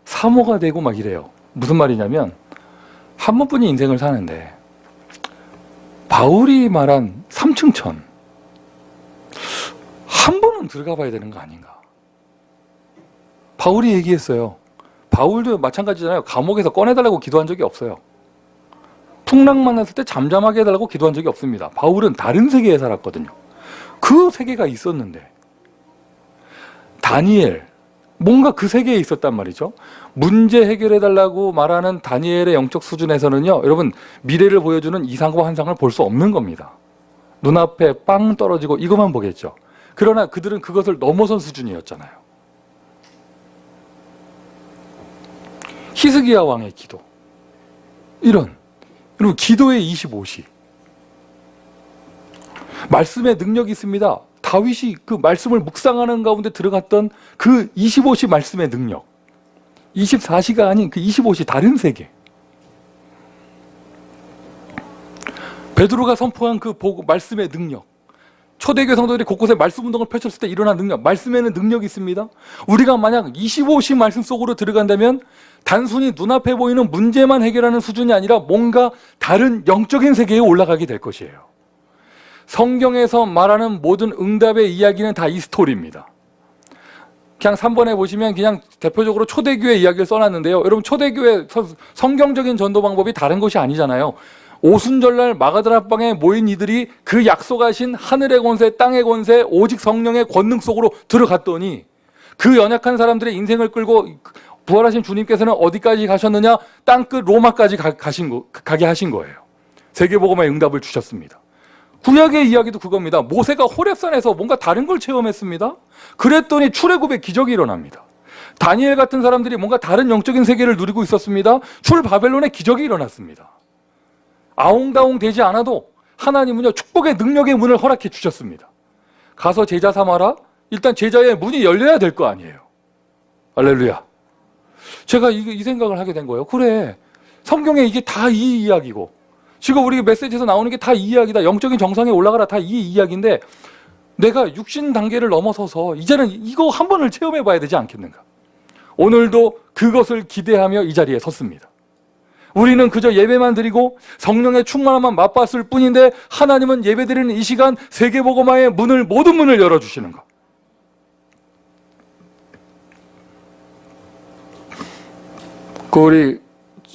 A: 사모가 되고 막 이래요. 무슨 말이냐면 한 번뿐이 인생을 사는데 바울이 말한 삼층천 한 번은 들어가 봐야 되는 거 아닌가. 바울이 얘기했어요. 바울도 마찬가지잖아요. 감옥에서 꺼내달라고 기도한 적이 없어요. 풍랑 만났을 때 잠잠하게 해달라고 기도한 적이 없습니다. 바울은 다른 세계에 살았거든요. 그 세계가 있었는데 다니엘 뭔가 그 세계에 있었단 말이죠. 문제 해결해달라고 말하는 다니엘의 영적 수준에서는요, 여러분 미래를 보여주는 이상과 환상을 볼 수 없는 겁니다. 눈앞에 빵 떨어지고 이것만 보겠죠. 그러나 그들은 그것을 넘어선 수준이었잖아요. 히스기야 왕의 기도, 이런 여러분 기도의 25시. 말씀의 능력이 있습니다. 다윗이 그 말씀을 묵상하는 가운데 들어갔던 그 25시 말씀의 능력, 24시가 아닌 그 25시 다른 세계. 베드로가 선포한 그 말씀의 능력, 초대교회 성도들이 곳곳에 말씀 운동을 펼쳤을 때 일어난 능력, 말씀에는 능력이 있습니다. 우리가 만약 25시 말씀 속으로 들어간다면 단순히 눈앞에 보이는 문제만 해결하는 수준이 아니라 뭔가 다른 영적인 세계에 올라가게 될 것이에요. 성경에서 말하는 모든 응답의 이야기는 다 이 스토리입니다. 그냥 3번에 보시면 그냥 대표적으로 초대교회 이야기를 써놨는데요. 여러분 초대교회 성경적인 전도 방법이 다른 것이 아니잖아요. 오순절날 마가다락방에 모인 이들이 그 약속하신 하늘의 권세, 땅의 권세, 오직 성령의 권능 속으로 들어갔더니 그 연약한 사람들의 인생을 끌고 부활하신 주님께서는 어디까지 가셨느냐? 땅끝 로마까지 가게 하신 거예요. 세계복음화의 응답을 주셨습니다. 구약의 이야기도 그겁니다. 모세가 호렙산에서 뭔가 다른 걸 체험했습니다. 그랬더니 출애굽의 기적이 일어납니다. 다니엘 같은 사람들이 뭔가 다른 영적인 세계를 누리고 있었습니다. 출바벨론의 기적이 일어났습니다. 아웅다웅 되지 않아도 하나님은요, 축복의 능력의 문을 허락해 주셨습니다. 가서 제자 삼아라. 일단 제자의 문이 열려야 될 거 아니에요. 할렐루야. 제가 이 생각을 하게 된 거예요. 그래, 성경에 이게 다 이 이야기고 지금 우리 메시지에서 나오는 게 다 이 이야기다. 영적인 정상에 올라가라. 다 이 이야기인데 내가 육신 단계를 넘어서서 이제는 이거 한 번을 체험해 봐야 되지 않겠는가. 오늘도 그것을 기대하며 이 자리에 섰습니다. 우리는 그저 예배만 드리고 성령의 충만함만 맛봤을 뿐인데 하나님은 예배드리는 이 시간 세계복음화의 문을, 모든 문을 열어주시는 것.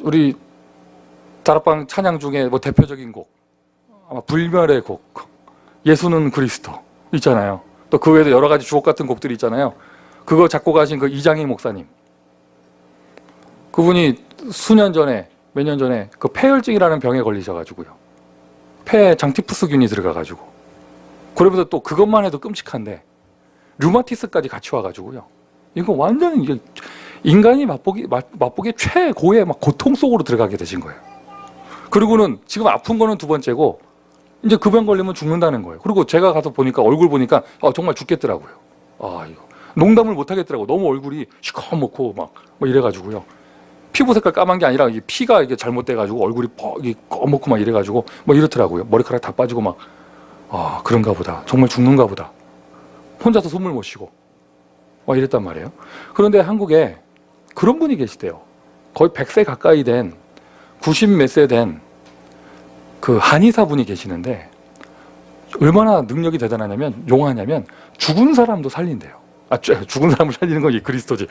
A: 우리 다락방 찬양 중에 뭐 대표적인 곡, 아마 불멸의 곡, 예수는 그리스도 있잖아요. 또 그 외에도 여러 가지 주옥 같은 곡들이 있잖아요. 그거 작곡하신 그 이장희 목사님, 그분이 몇 년 전에 그 폐혈증이라는 병에 걸리셔가지고요. 폐에 장티푸스균이 들어가가지고. 그러면서 또 그것만 해도 끔찍한데 류마티스까지 같이 와가지고요. 이거 완전 이게 인간이 맛보기 최고의 막 고통 속으로 들어가게 되신 거예요. 그리고는 지금 아픈 거는 두 번째고 이제 그 병 걸리면 죽는다는 거예요. 그리고 제가 가서 보니까 얼굴 보니까 정말 죽겠더라고요. 이거 농담을 못 하겠더라고. 너무 얼굴이 시커멓고 막 이래가지고요. 피부 색깔 까만 게 아니라 피가 이게 잘못돼가지고 얼굴이 검맣고 막 이래가지고 이렇더라고요. 머리카락 다 빠지고 막 그런가 보다. 정말 죽는가 보다. 혼자서 숨을 못 쉬고 막 이랬단 말이에요. 그런데 한국에 그런 분이 계시대요. 거의 100세 가까이 된 90 몇 세 된 그 한의사 분이 계시는데 얼마나 능력이 대단하냐면 용하냐면 죽은 사람도 살린대요. 죽은 사람을 살리는 건 그리스도지.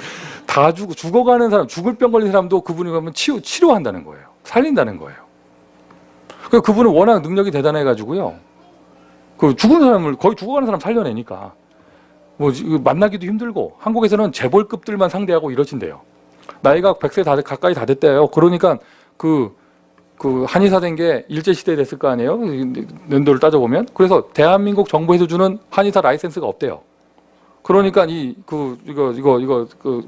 A: 다 죽어가는 사람, 죽을 병 걸린 사람도 그분이 가면 치료한다는 거예요. 살린다는 거예요. 그분은 워낙 능력이 대단해가지고요. 그 죽은 사람을 거의 죽어가는 사람 살려내니까 만나기도 힘들고 한국에서는 재벌급들만 상대하고 이러신대요. 나이가 100세 가까이 다 됐대요. 그러니까 그 한의사 된 게 일제시대에 됐을 거 아니에요? 연도를 따져보면. 그래서 대한민국 정부에서 주는 한의사 라이센스가 없대요. 그러니까 이거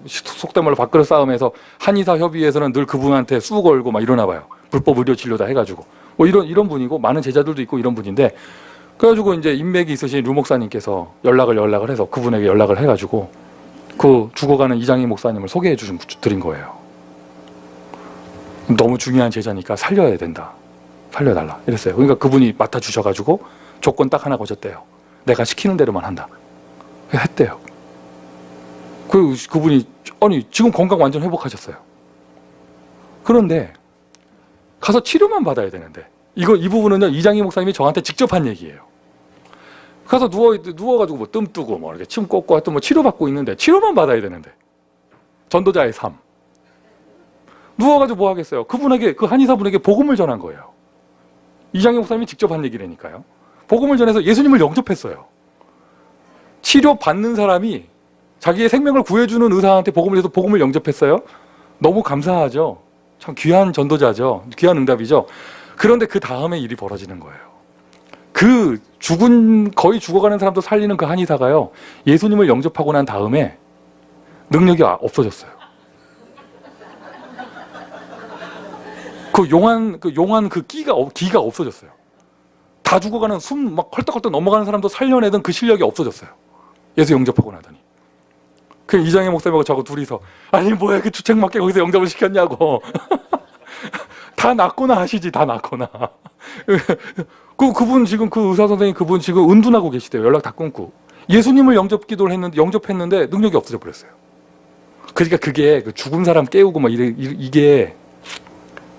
A: 속된 말로 밥그릇 싸움에서 한의사 협의회에서는 늘 그분한테 수 걸고 막 이러나 봐요. 불법 의료 치료다 해가지고. 이런 분이고 많은 제자들도 있고 이런 분인데 그래가지고 이제 인맥이 있으신 류 목사님께서 연락을 해서 그분에게 연락을 해가지고 그 죽어가는 이장희 목사님을 소개해 드린 거예요. 너무 중요한 제자니까 살려야 된다. 살려달라. 이랬어요. 그러니까 그분이 맡아주셔가지고 조건 딱 하나 거셨대요. 내가 시키는 대로만 한다. 했대요. 그분이 지금 건강 완전 회복하셨어요. 그런데 가서 치료만 받아야 되는데 이 부분은요 이장희 목사님이 저한테 직접 한 얘기예요. 가서 누워가지고 뜸 뜨고 이렇게 침 꽂고 하여튼 치료받고 있는데 치료만 받아야 되는데 전도자의 삶. 누워가지고 뭐 하겠어요? 그분에게 그 한의사분에게 복음을 전한 거예요. 이장희 목사님이 직접 한 얘기라니까요. 복음을 전해서 예수님을 영접했어요. 치료받는 사람이 자기의 생명을 구해주는 의사한테 복음을 해서 복음을 영접했어요. 너무 감사하죠. 참 귀한 전도자죠. 귀한 응답이죠. 그런데 그 다음에 일이 벌어지는 거예요. 거의 죽어가는 사람도 살리는 그 한의사가요. 예수님을 영접하고 난 다음에 능력이 없어졌어요. 용한 기가 없어졌어요. 다 죽어가는 숨 막 헐떡헐떡 넘어가는 사람도 살려내던 그 실력이 없어졌어요. 예수 영접하고 나더니. 그 이장희 목사님하고 저하고 둘이서 뭐야 그 주책맞게 거기서 영접을 시켰냐고. 다 낫거나 하시지 다 낫거나. 그분 지금 그 의사 선생님 그분 지금 은둔하고 계시대요. 연락 다 끊고. 예수님을 영접했는데 능력이 없어져 버렸어요. 그러니까 그게 죽은 사람 깨우고 막 이게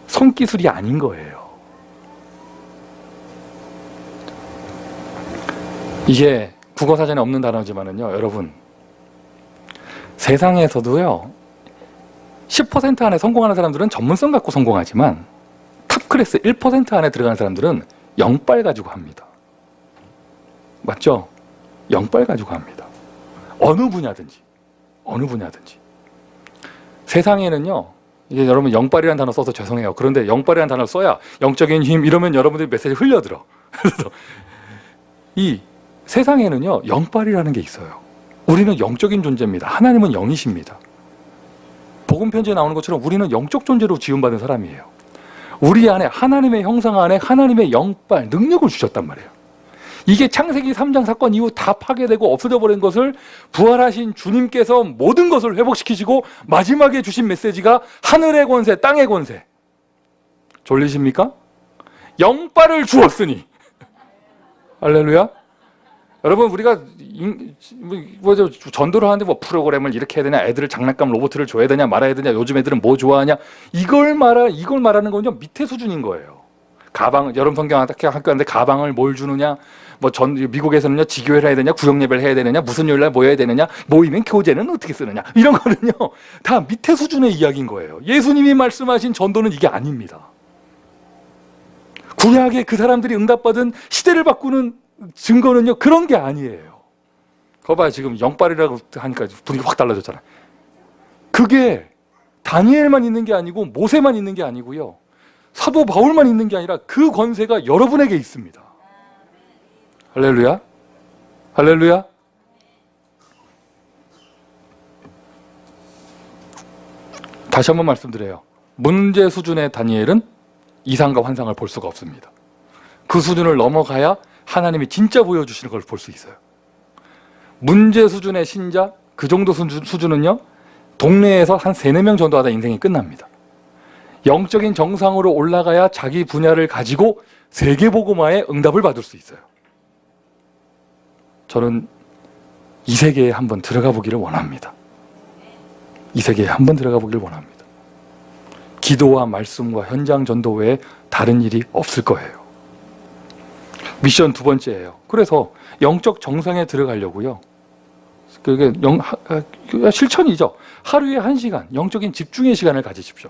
A: 손기술이 아닌 거예요. 이게 국어사전에 없는 단어지만은요, 여러분. 세상에서도요, 10% 안에 성공하는 사람들은 전문성 갖고 성공하지만 탑 클래스 1% 안에 들어가는 사람들은 영빨 가지고 합니다. 맞죠? 영빨 가지고 합니다. 어느 분야든지. 세상에는요, 이게 여러분 영빨이라는 단어 써서 죄송해요. 그런데 영빨이라는 단어를 써야 영적인 힘 이러면 여러분들이 메시지 흘려들어. 그래서 이 세상에는요 영빨이라는 게 있어요. 우리는 영적인 존재입니다. 하나님은 영이십니다. 복음 편지에 나오는 것처럼 우리는 영적 존재로 지음받은 사람이에요. 우리 안에 하나님의 형상 안에 하나님의 영빨 능력을 주셨단 말이에요. 이게 창세기 3장 사건 이후 다 파괴되고 없어져 버린 것을 부활하신 주님께서 모든 것을 회복시키시고 마지막에 주신 메시지가 하늘의 권세, 땅의 권세. 졸리십니까? 영빨을 주었으니. 할렐루야. 여러분 우리가 전도를 하는데 프로그램을 이렇게 해야 되냐, 애들을 장난감 로봇을 줘야 되냐 말아야 되냐, 요즘 애들은 뭐 좋아하냐, 이걸 말하는 건요 밑에 수준인 거예요. 여러분 성경 학교 하는데 가방을 뭘 주느냐, 미국에서는요 지교회를 해야 되냐, 구역예배를 해야 되느냐, 무슨 요일날 모여야 되느냐, 모이면 교재는 어떻게 쓰느냐, 이런 거는요 다 밑에 수준의 이야기인 거예요. 예수님이 말씀하신 전도는 이게 아닙니다. 구약의 그 사람들이 응답받은 시대를 바꾸는 증거는요 그런 게 아니에요. 거봐요, 지금 영빨이라고 하니까 분위기 확 달라졌잖아요. 그게 다니엘만 있는 게 아니고 모세만 있는 게 아니고요. 사도 바울만 있는 게 아니라 그 권세가 여러분에게 있습니다. 할렐루야. 할렐루야. 다시 한번 말씀드려요. 문제 수준의 다니엘은 이상과 환상을 볼 수가 없습니다. 그 수준을 넘어가야 하나님이 진짜 보여주시는 걸 볼 수 있어요. 문제 수준의 신자, 그 정도 수준은요, 동네에서 한 3, 4명 정도 하다 인생이 끝납니다. 영적인 정상으로 올라가야 자기 분야를 가지고 세계복음화의 응답을 받을 수 있어요. 저는 이 세계에 한번 들어가 보기를 원합니다. 이 세계에 한번 들어가 보기를 원합니다. 기도와 말씀과 현장 전도 외에 다른 일이 없을 거예요. 미션 2번째예요. 그래서 영적 정상에 들어가려고요. 그게 실천이죠. 하루에 1시간 영적인 집중의 시간을 가지십시오.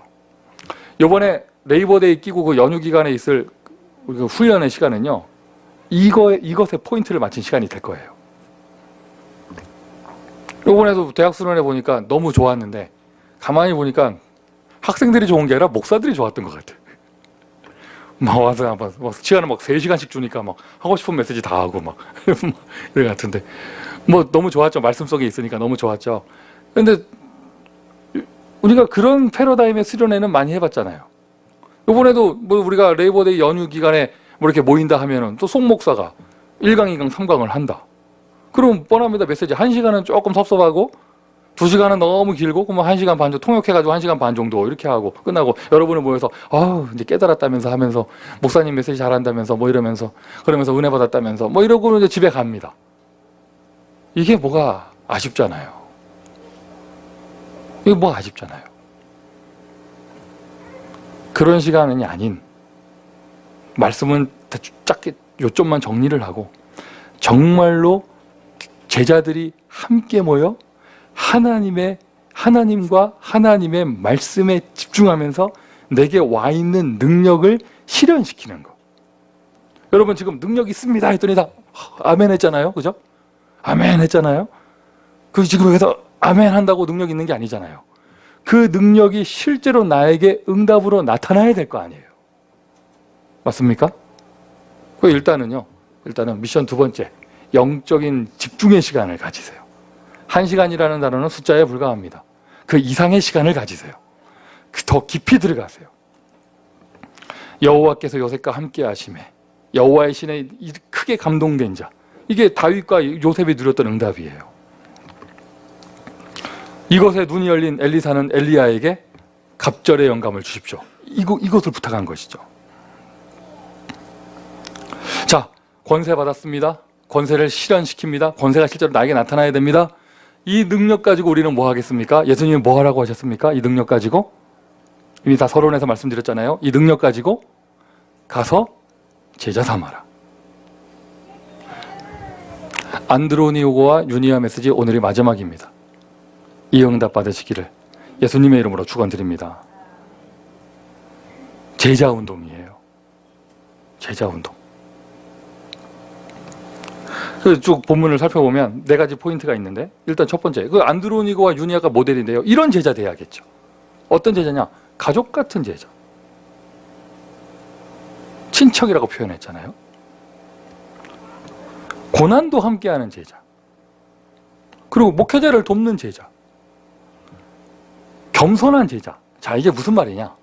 A: 이번에 레이버데이 끼고 그 연휴 기간에 있을 그 훈련의 시간은요, 이것에 포인트를 맞춘 시간이 될 거예요. 이번에도 대학 수련회 보니까 너무 좋았는데 가만히 보니까 학생들이 좋은 게 아니라 목사들이 좋았던 것 같아요. 막 와서 막 시간을 막 3시간씩 주니까 막 하고 싶은 메시지 다 하고 막 이런 것 같은데, 뭐 너무 좋았죠. 말씀 속에 있으니까 너무 좋았죠. 근데 우리가 그런 패러다임의 수련회는 많이 해봤잖아요. 이번에도 뭐 우리가 레이버데이 연휴 기간에 뭐 이렇게 모인다 하면은 또 송 목사가 1강, 2강, 3강을 한다. 그럼 뻔합니다. 메시지 1시간은 조금 섭섭하고 2시간은 너무 길고, 그러면 1시간 반 정도 통역해가지고 1시간 반 정도 이렇게 하고 끝나고 여러분을 모여서 이제 깨달았다면서 하면서 목사님 메시지 잘한다면서 뭐 이러면서 그러면서 은혜 받았다면서 뭐 이러고 이제 집에 갑니다. 이게 뭐가 아쉽잖아요. 이게 뭐 아쉽잖아요. 그런 시간이 아닌, 말씀은 짧게 요점만 정리를 하고 정말로 제자들이 함께 모여 하나님과 하나님의 말씀에 집중하면서 내게 와 있는 능력을 실현시키는 거. 여러분 지금 능력 있습니다 했더니 다 아멘 했잖아요. 그죠? 아멘 했잖아요. 그 지금 여기서 아멘 한다고 능력 있는 게 아니잖아요. 그 능력이 실제로 나에게 응답으로 나타나야 될 거 아니에요. 맞습니까? 일단은 미션 2번째, 영적인 집중의 시간을 가지세요. 1시간이라는 단어는 숫자에 불과합니다. 그 이상의 시간을 가지세요. 더 깊이 들어가세요. 여호와께서 요셉과 함께 하심에 여호와의 신에 크게 감동된 자, 이게 다윗과 요셉이 누렸던 응답이에요. 이것에 눈이 열린 엘리사는 엘리야에게 갑절의 영감을 주십시오. 이것을 부탁한 것이죠. 자, 권세 받았습니다. 권세를 실현시킵니다. 권세가 실제로 나에게 나타나야 됩니다. 이 능력 가지고 우리는 뭐 하겠습니까? 예수님이 뭐 하라고 하셨습니까? 이 능력 가지고 이미 다 서론에서 말씀드렸잖아요. 이 능력 가지고 가서 제자 삼아라. 안드로니오고와 유니아 메시지 오늘이 마지막입니다. 이 응답 받으시기를 예수님의 이름으로 축원드립니다. 제자 운동이에요. 제자 운동. 쭉 본문을 살펴보면 4가지 포인트가 있는데, 일단 첫 번째, 그 안드로니고와 유니아가 모델인데요. 이런 제자 돼야겠죠. 어떤 제자냐? 가족 같은 제자. 친척이라고 표현했잖아요. 고난도 함께하는 제자. 그리고 목회자를 돕는 제자. 겸손한 제자. 자, 이게 무슨 말이냐?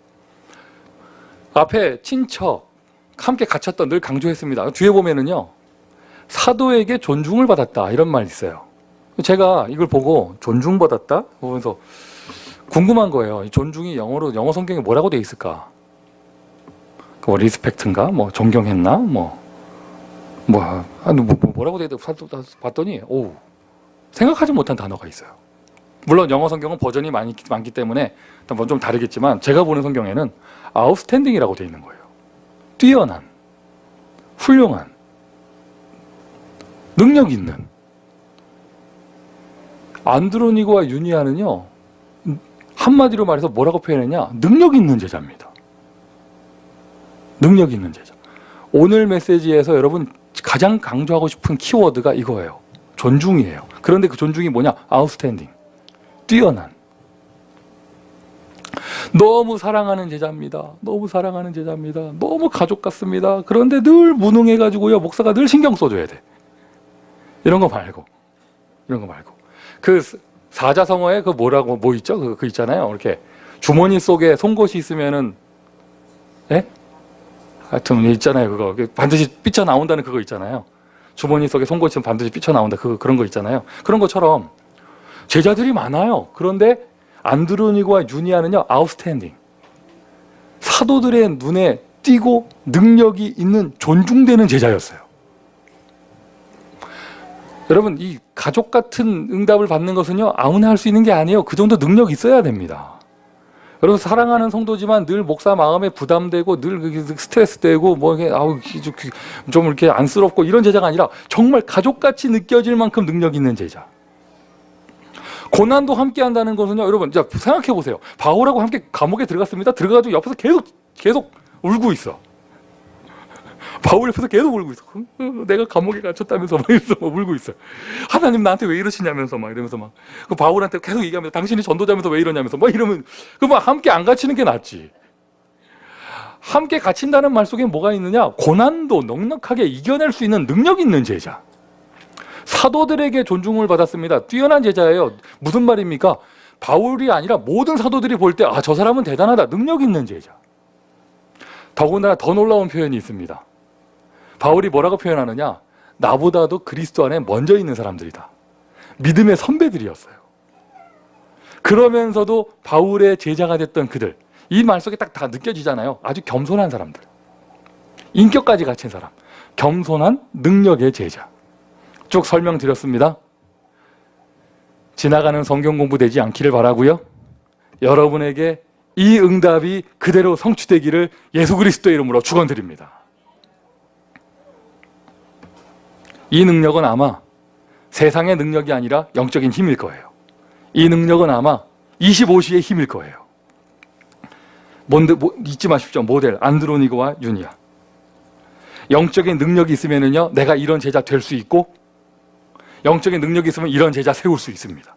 A: 앞에 친척, 함께 갇혔던 늘 강조했습니다. 뒤에 보면은요, 사도에게 존중을 받았다 이런 말이 있어요. 제가 이걸 보고 존중받았다 보면서 궁금한 거예요. 이 존중이 영어 성경에 뭐라고 돼 있을까? 뭐 리스펙트인가? 뭐 존경했나? 뭐라고 돼 있다 봤더니 생각하지 못한 단어가 있어요. 물론 영어 성경은 버전이 많기 때문에 좀 다르겠지만 제가 보는 성경에는 아웃스탠딩이라고 돼 있는 거예요. 뛰어난, 훌륭한, 능력 있는. 안드로니고와 유니아는요, 한마디로 말해서 뭐라고 표현했냐? 능력 있는 제자입니다. 능력 있는 제자. 오늘 메시지에서 여러분 가장 강조하고 싶은 키워드가 이거예요. 존중이에요. 그런데 그 존중이 뭐냐? 아웃스탠딩. 뛰어난. 너무 사랑하는 제자입니다. 너무 사랑하는 제자입니다. 너무 가족 같습니다. 그런데 늘 무능해가지고요. 목사가 늘 신경 써줘야 돼. 이런 거 말고. 그 사자성어에 그 뭐라고, 뭐 있죠? 그 있잖아요. 이렇게 주머니 속에 송곳이 있으면은, 예? 하여튼 있잖아요. 그거. 반드시 삐쳐나온다는 그거 있잖아요. 주머니 속에 송곳이 반드시 삐쳐나온다. 그런 거 있잖아요. 그런 것처럼 제자들이 많아요. 그런데 안드로니고와 유니아는요, 아웃스탠딩. 사도들의 눈에 띄고 능력이 있는 존중되는 제자였어요. 여러분, 이 가족 같은 응답을 받는 것은요, 아무나 할 수 있는 게 아니에요. 그 정도 능력이 있어야 됩니다. 여러분, 사랑하는 성도지만 늘 목사 마음에 부담되고 늘 스트레스 되고 뭐 이게 좀 이렇게 안쓰럽고 이런 제자가 아니라 정말 가족같이 느껴질 만큼 능력 있는 제자. 고난도 함께 한다는 것은요, 여러분, 자, 생각해 보세요. 바울하고 함께 감옥에 들어갔습니다. 들어가가지고 옆에서 계속 울고 있어. 바울 옆에서 계속 울고 있어. 내가 감옥에 갇혔다면서 막 이러면서 막 울고 있어. 하나님 나한테 왜 이러시냐면서 막 이러면서 막 그 바울한테 계속 얘기하면서 당신이 전도자면서 왜 이러냐면서 막 이러면 그 뭐 함께 안 갇히는 게 낫지. 함께 갇힌다는 말 속에 뭐가 있느냐? 고난도 넉넉하게 이겨낼 수 있는 능력 있는 제자. 사도들에게 존중을 받았습니다. 뛰어난 제자예요. 무슨 말입니까? 바울이 아니라 모든 사도들이 볼 때 아, 저 사람은 대단하다. 능력 있는 제자. 더군다나 더 놀라운 표현이 있습니다. 바울이 뭐라고 표현하느냐? 나보다도 그리스도 안에 먼저 있는 사람들이다. 믿음의 선배들이었어요. 그러면서도 바울의 제자가 됐던 그들, 이 말 속에 딱 다 느껴지잖아요. 아주 겸손한 사람들, 인격까지 갖춘 사람, 겸손한 능력의 제자. 쭉 설명드렸습니다. 지나가는 성경 공부 되지 않기를 바라고요. 여러분에게 이 응답이 그대로 성취되기를 예수 그리스도의 이름으로 축원드립니다. 이 능력은 아마 세상의 능력이 아니라 영적인 힘일 거예요. 이 능력은 아마 25시의 힘일 거예요. 잊지 마십시오. 모델 안드로니고와 유니아. 영적인 능력이 있으면요, 내가 이런 제자 될 수 있고, 영적인 능력이 있으면 이런 제자 세울 수 있습니다.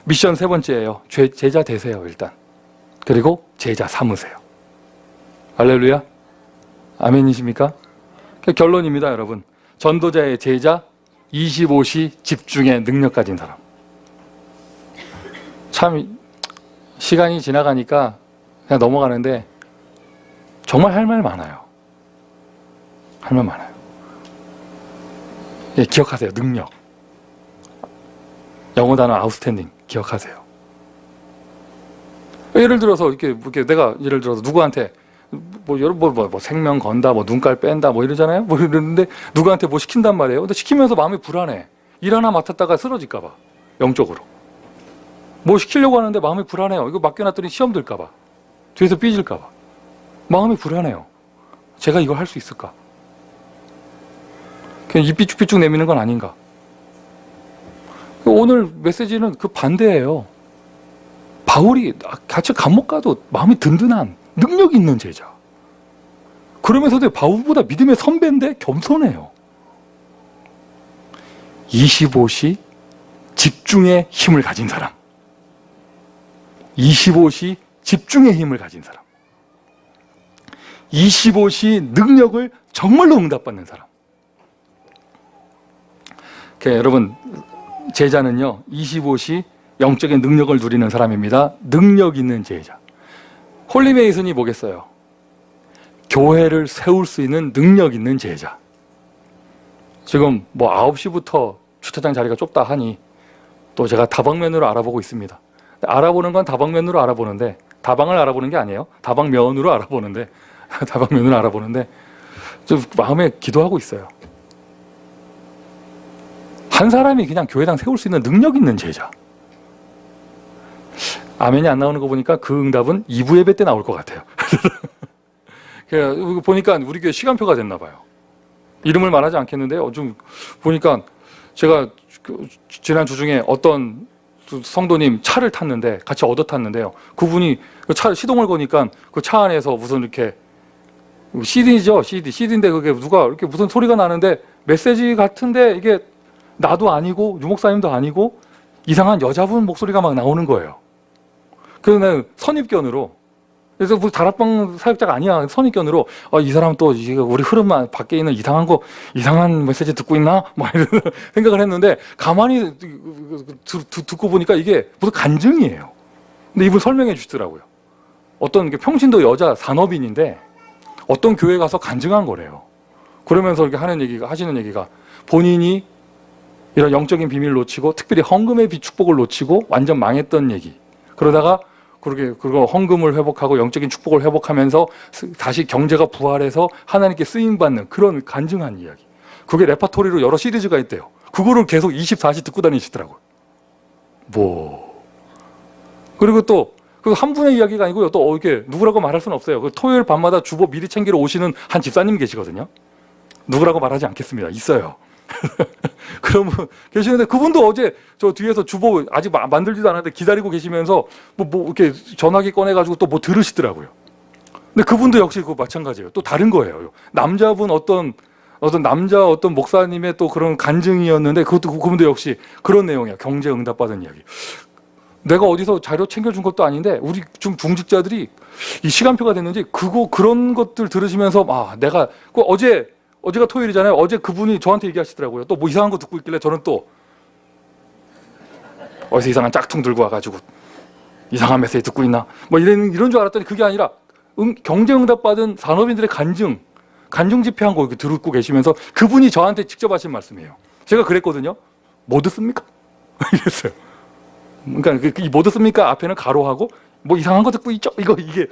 A: 미션 세 번째예요. 제자 되세요, 일단. 그리고 제자 삼으세요. 할렐루야. 아멘이십니까? 결론입니다, 여러분. 전도자의 제자, 25시 집중의 능력 가진 사람. 참 시간이 지나가니까 그냥 넘어가는데 정말 할 말 많아요. 할 말 많아요. 예, 기억하세요. 능력. 영어 단어 아웃스탠딩 기억하세요. 예를 들어서 이렇게 내가 예를 들어서 누구한테 뭐 생명 건다, 뭐 눈깔 뺀다, 뭐 이러잖아요. 뭐 이러는데 누구한테 뭐 시킨단 말이에요. 근데 시키면서 마음이 불안해. 일 하나 맡았다가 쓰러질까봐, 영적으로. 뭐 시키려고 하는데 마음이 불안해요. 이거 맡겨놨더니 시험 들까봐, 뒤에서 삐질까봐, 마음이 불안해요. 제가 이걸 할 수 있을까? 그냥 입 삐쭉삐쭉 내미는 건 아닌가? 오늘 메시지는 그 반대예요. 바울이 같이 감옥 가도 마음이 든든한 능력 있는 제자. 그러면서도 바울보다 믿음의 선배인데 겸손해요. 25시 집중의 힘을 가진 사람. 25시 집중의 힘을 가진 사람. 25시 능력을 정말로 응답받는 사람. 여러분, 제자는요, 25시 영적인 능력을 누리는 사람입니다. 능력 있는 제자. 홀리메이슨이 뭐겠어요? 교회를 세울 수 있는 능력 있는 제자. 지금 뭐 9시부터 주차장 자리가 좁다 하니 또 제가 다방면으로 알아보고 있습니다. 알아보는 건 다방면으로 알아보는데, 다방을 알아보는 게 아니에요. 다방면으로 알아보는데, 다방면으로 알아보는데 좀 마음에 기도하고 있어요. 한 사람이 그냥 교회당 세울 수 있는 능력 있는 제자. 아멘이 안 나오는 거 보니까 그 응답은 2부 예배 때 나올 것 같아요. 보니까 우리 교회 시간표가 됐나 봐요. 이름을 말하지 않겠는데요. 좀 보니까 제가 지난 주 중에 어떤 성도님 차를 탔는데, 같이 얻어 탔는데요. 그분이 차 시동을 거니까 그 차 안에서 무슨 이렇게 CD죠, CD인데 그게 누가 이렇게 무슨 소리가 나는데 메시지 같은데 이게 나도 아니고 유목사님도 아니고 이상한 여자분 목소리가 막 나오는 거예요. 그래서 나는 선입견으로, 그래서 뭐 다락방 사역자가 아니야. 선입견으로 이 사람 또 우리 흐름만 밖에 있는 이상한 메시지 듣고 있나? 뭐 이런 생각을 했는데 가만히 듣고 보니까 이게 무슨 간증이에요. 근데 이분 설명해 주시더라고요. 어떤 평신도 여자 산업인인데 어떤 교회 가서 간증한 거래요. 그러면서 이렇게 하시는 얘기가 본인이 이런 영적인 비밀을 놓치고 특별히 헌금의 축복을 놓치고 완전 망했던 얘기. 그러다가 그리고 헌금을 회복하고 영적인 축복을 회복하면서 다시 경제가 부활해서 하나님께 쓰임받는 그런 간증한 이야기. 그게 레퍼토리로 여러 시리즈가 있대요. 그거를 계속 24시 듣고 다니시더라고요. 그리고 또 한 분의 이야기가 아니고요. 또 이렇게 누구라고 말할 수는 없어요. 토요일 밤마다 주보 미리 챙기러 오시는 한 집사님 계시거든요. 누구라고 말하지 않겠습니다. 있어요. 그러면 계시는데 그분도 어제 저 뒤에서 주보 아직 만들지도 않았는데 기다리고 계시면서 뭐 이렇게 전화기 꺼내가지고 또 뭐 들으시더라고요. 근데 그분도 역시 그거 마찬가지예요. 또 다른 거예요. 남자분 어떤 목사님의 또 그런 간증이었는데 그분도 역시 그런 내용이야. 경제 응답받은 이야기. 내가 어디서 자료 챙겨준 것도 아닌데 우리 좀 중직자들이 이 시간표가 됐는지 그런 것들 들으시면서 내가 어제가 토요일이잖아요. 어제 그분이 저한테 얘기하시더라고요. 또 뭐 이상한 거 듣고 있길래 저는 또 어디서 이상한 짝퉁 들고 와가지고 이상한 메시지 듣고 있나 뭐 이런 줄 알았더니 그게 아니라 경제응답 받은 산업인들의 간증 집회한 거 이렇게 듣고 계시면서 그분이 저한테 직접 하신 말씀이에요. 제가 그랬거든요. 뭐 듣습니까? 이랬어요. 그러니까 이 뭐 듣습니까? 앞에는 가로하고 뭐 이상한 거 듣고 있죠? 이게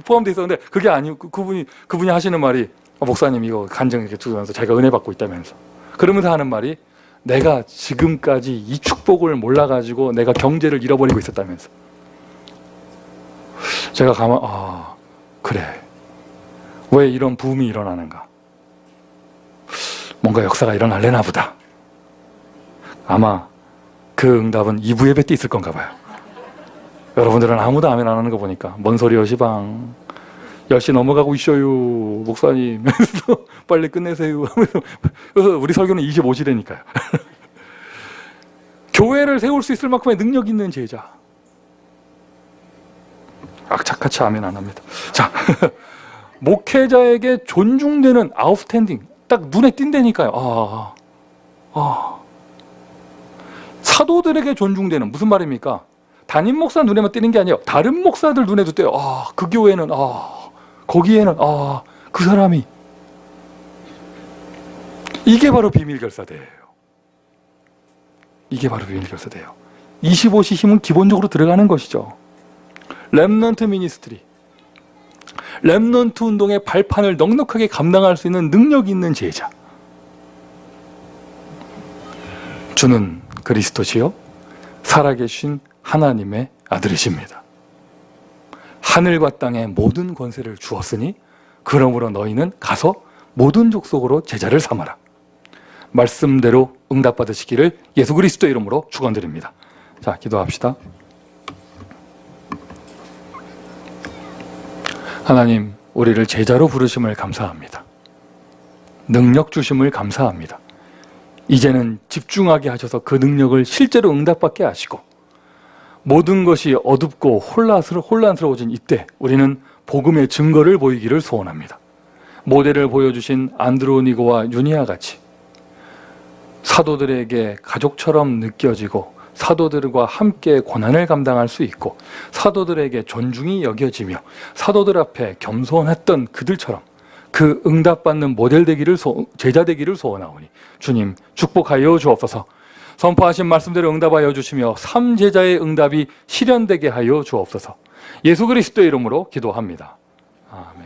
A: 포함되어 있었는데 그게 아니고 그분이 하시는 말이 목사님 이거 간증 이렇게 들으면서 제가 은혜 받고 있다면서 그러면서 하는 말이 내가 지금까지 이 축복을 몰라가지고 내가 경제를 잃어버리고 있었다면서 제가 그래 왜 이런 붐이 일어나는가 뭔가 역사가 일어날래나 보다. 아마 그 응답은 2부 예배 때 있을 건가 봐요. 여러분들은 아무도 아멘 안 하는 거 보니까 뭔 소리요 시방 10시 넘어가고 있어요 목사님 빨리 끝내세요 하면서 우리 설교는 25시라니까요. 교회를 세울 수 있을 만큼의 능력 있는 제자. 악착같이 아멘 안 합니다. 자, 목회자에게 존중되는 아웃스탠딩 딱 눈에 띈다니까요. 사도들에게 존중되는 무슨 말입니까? 담임 목사 눈에만 띄는 게 아니에요. 다른 목사들 눈에도 띄어요. 그 교회는 거기에는 그 사람이 이게 바로 비밀결사대예요. 이게 바로 비밀결사대예요. 25시 힘은 기본적으로 들어가는 것이죠. 렘넌트 미니스트리, 렘넌트 운동의 발판을 넉넉하게 감당할 수 있는 능력 있는 제자. 주는 그리스도시요 살아계신 하나님의 아들이십니다. 하늘과 땅의 모든 권세를 주었으니 그러므로 너희는 가서 모든 족속으로 제자를 삼아라. 말씀대로 응답받으시기를 예수 그리스도의 이름으로 축원드립니다. 자, 기도합시다. 하나님, 우리를 제자로 부르심을 감사합니다. 능력 주심을 감사합니다. 이제는 집중하게 하셔서 그 능력을 실제로 응답받게 하시고 모든 것이 어둡고 혼란스러워진 이때 우리는 복음의 증거를 보이기를 소원합니다. 모델을 보여주신 안드로니고와 유니아 같이 사도들에게 가족처럼 느껴지고 사도들과 함께 고난을 감당할 수 있고 사도들에게 존중이 여겨지며 사도들 앞에 겸손했던 그들처럼 그 응답받는 모델 되기를 제자 되기를 소원하오니 주님 축복하여 주옵소서. 선포하신 말씀대로 응답하여 주시며 삼제자의 응답이 실현되게 하여 주옵소서. 예수 그리스도의 이름으로 기도합니다. 아멘.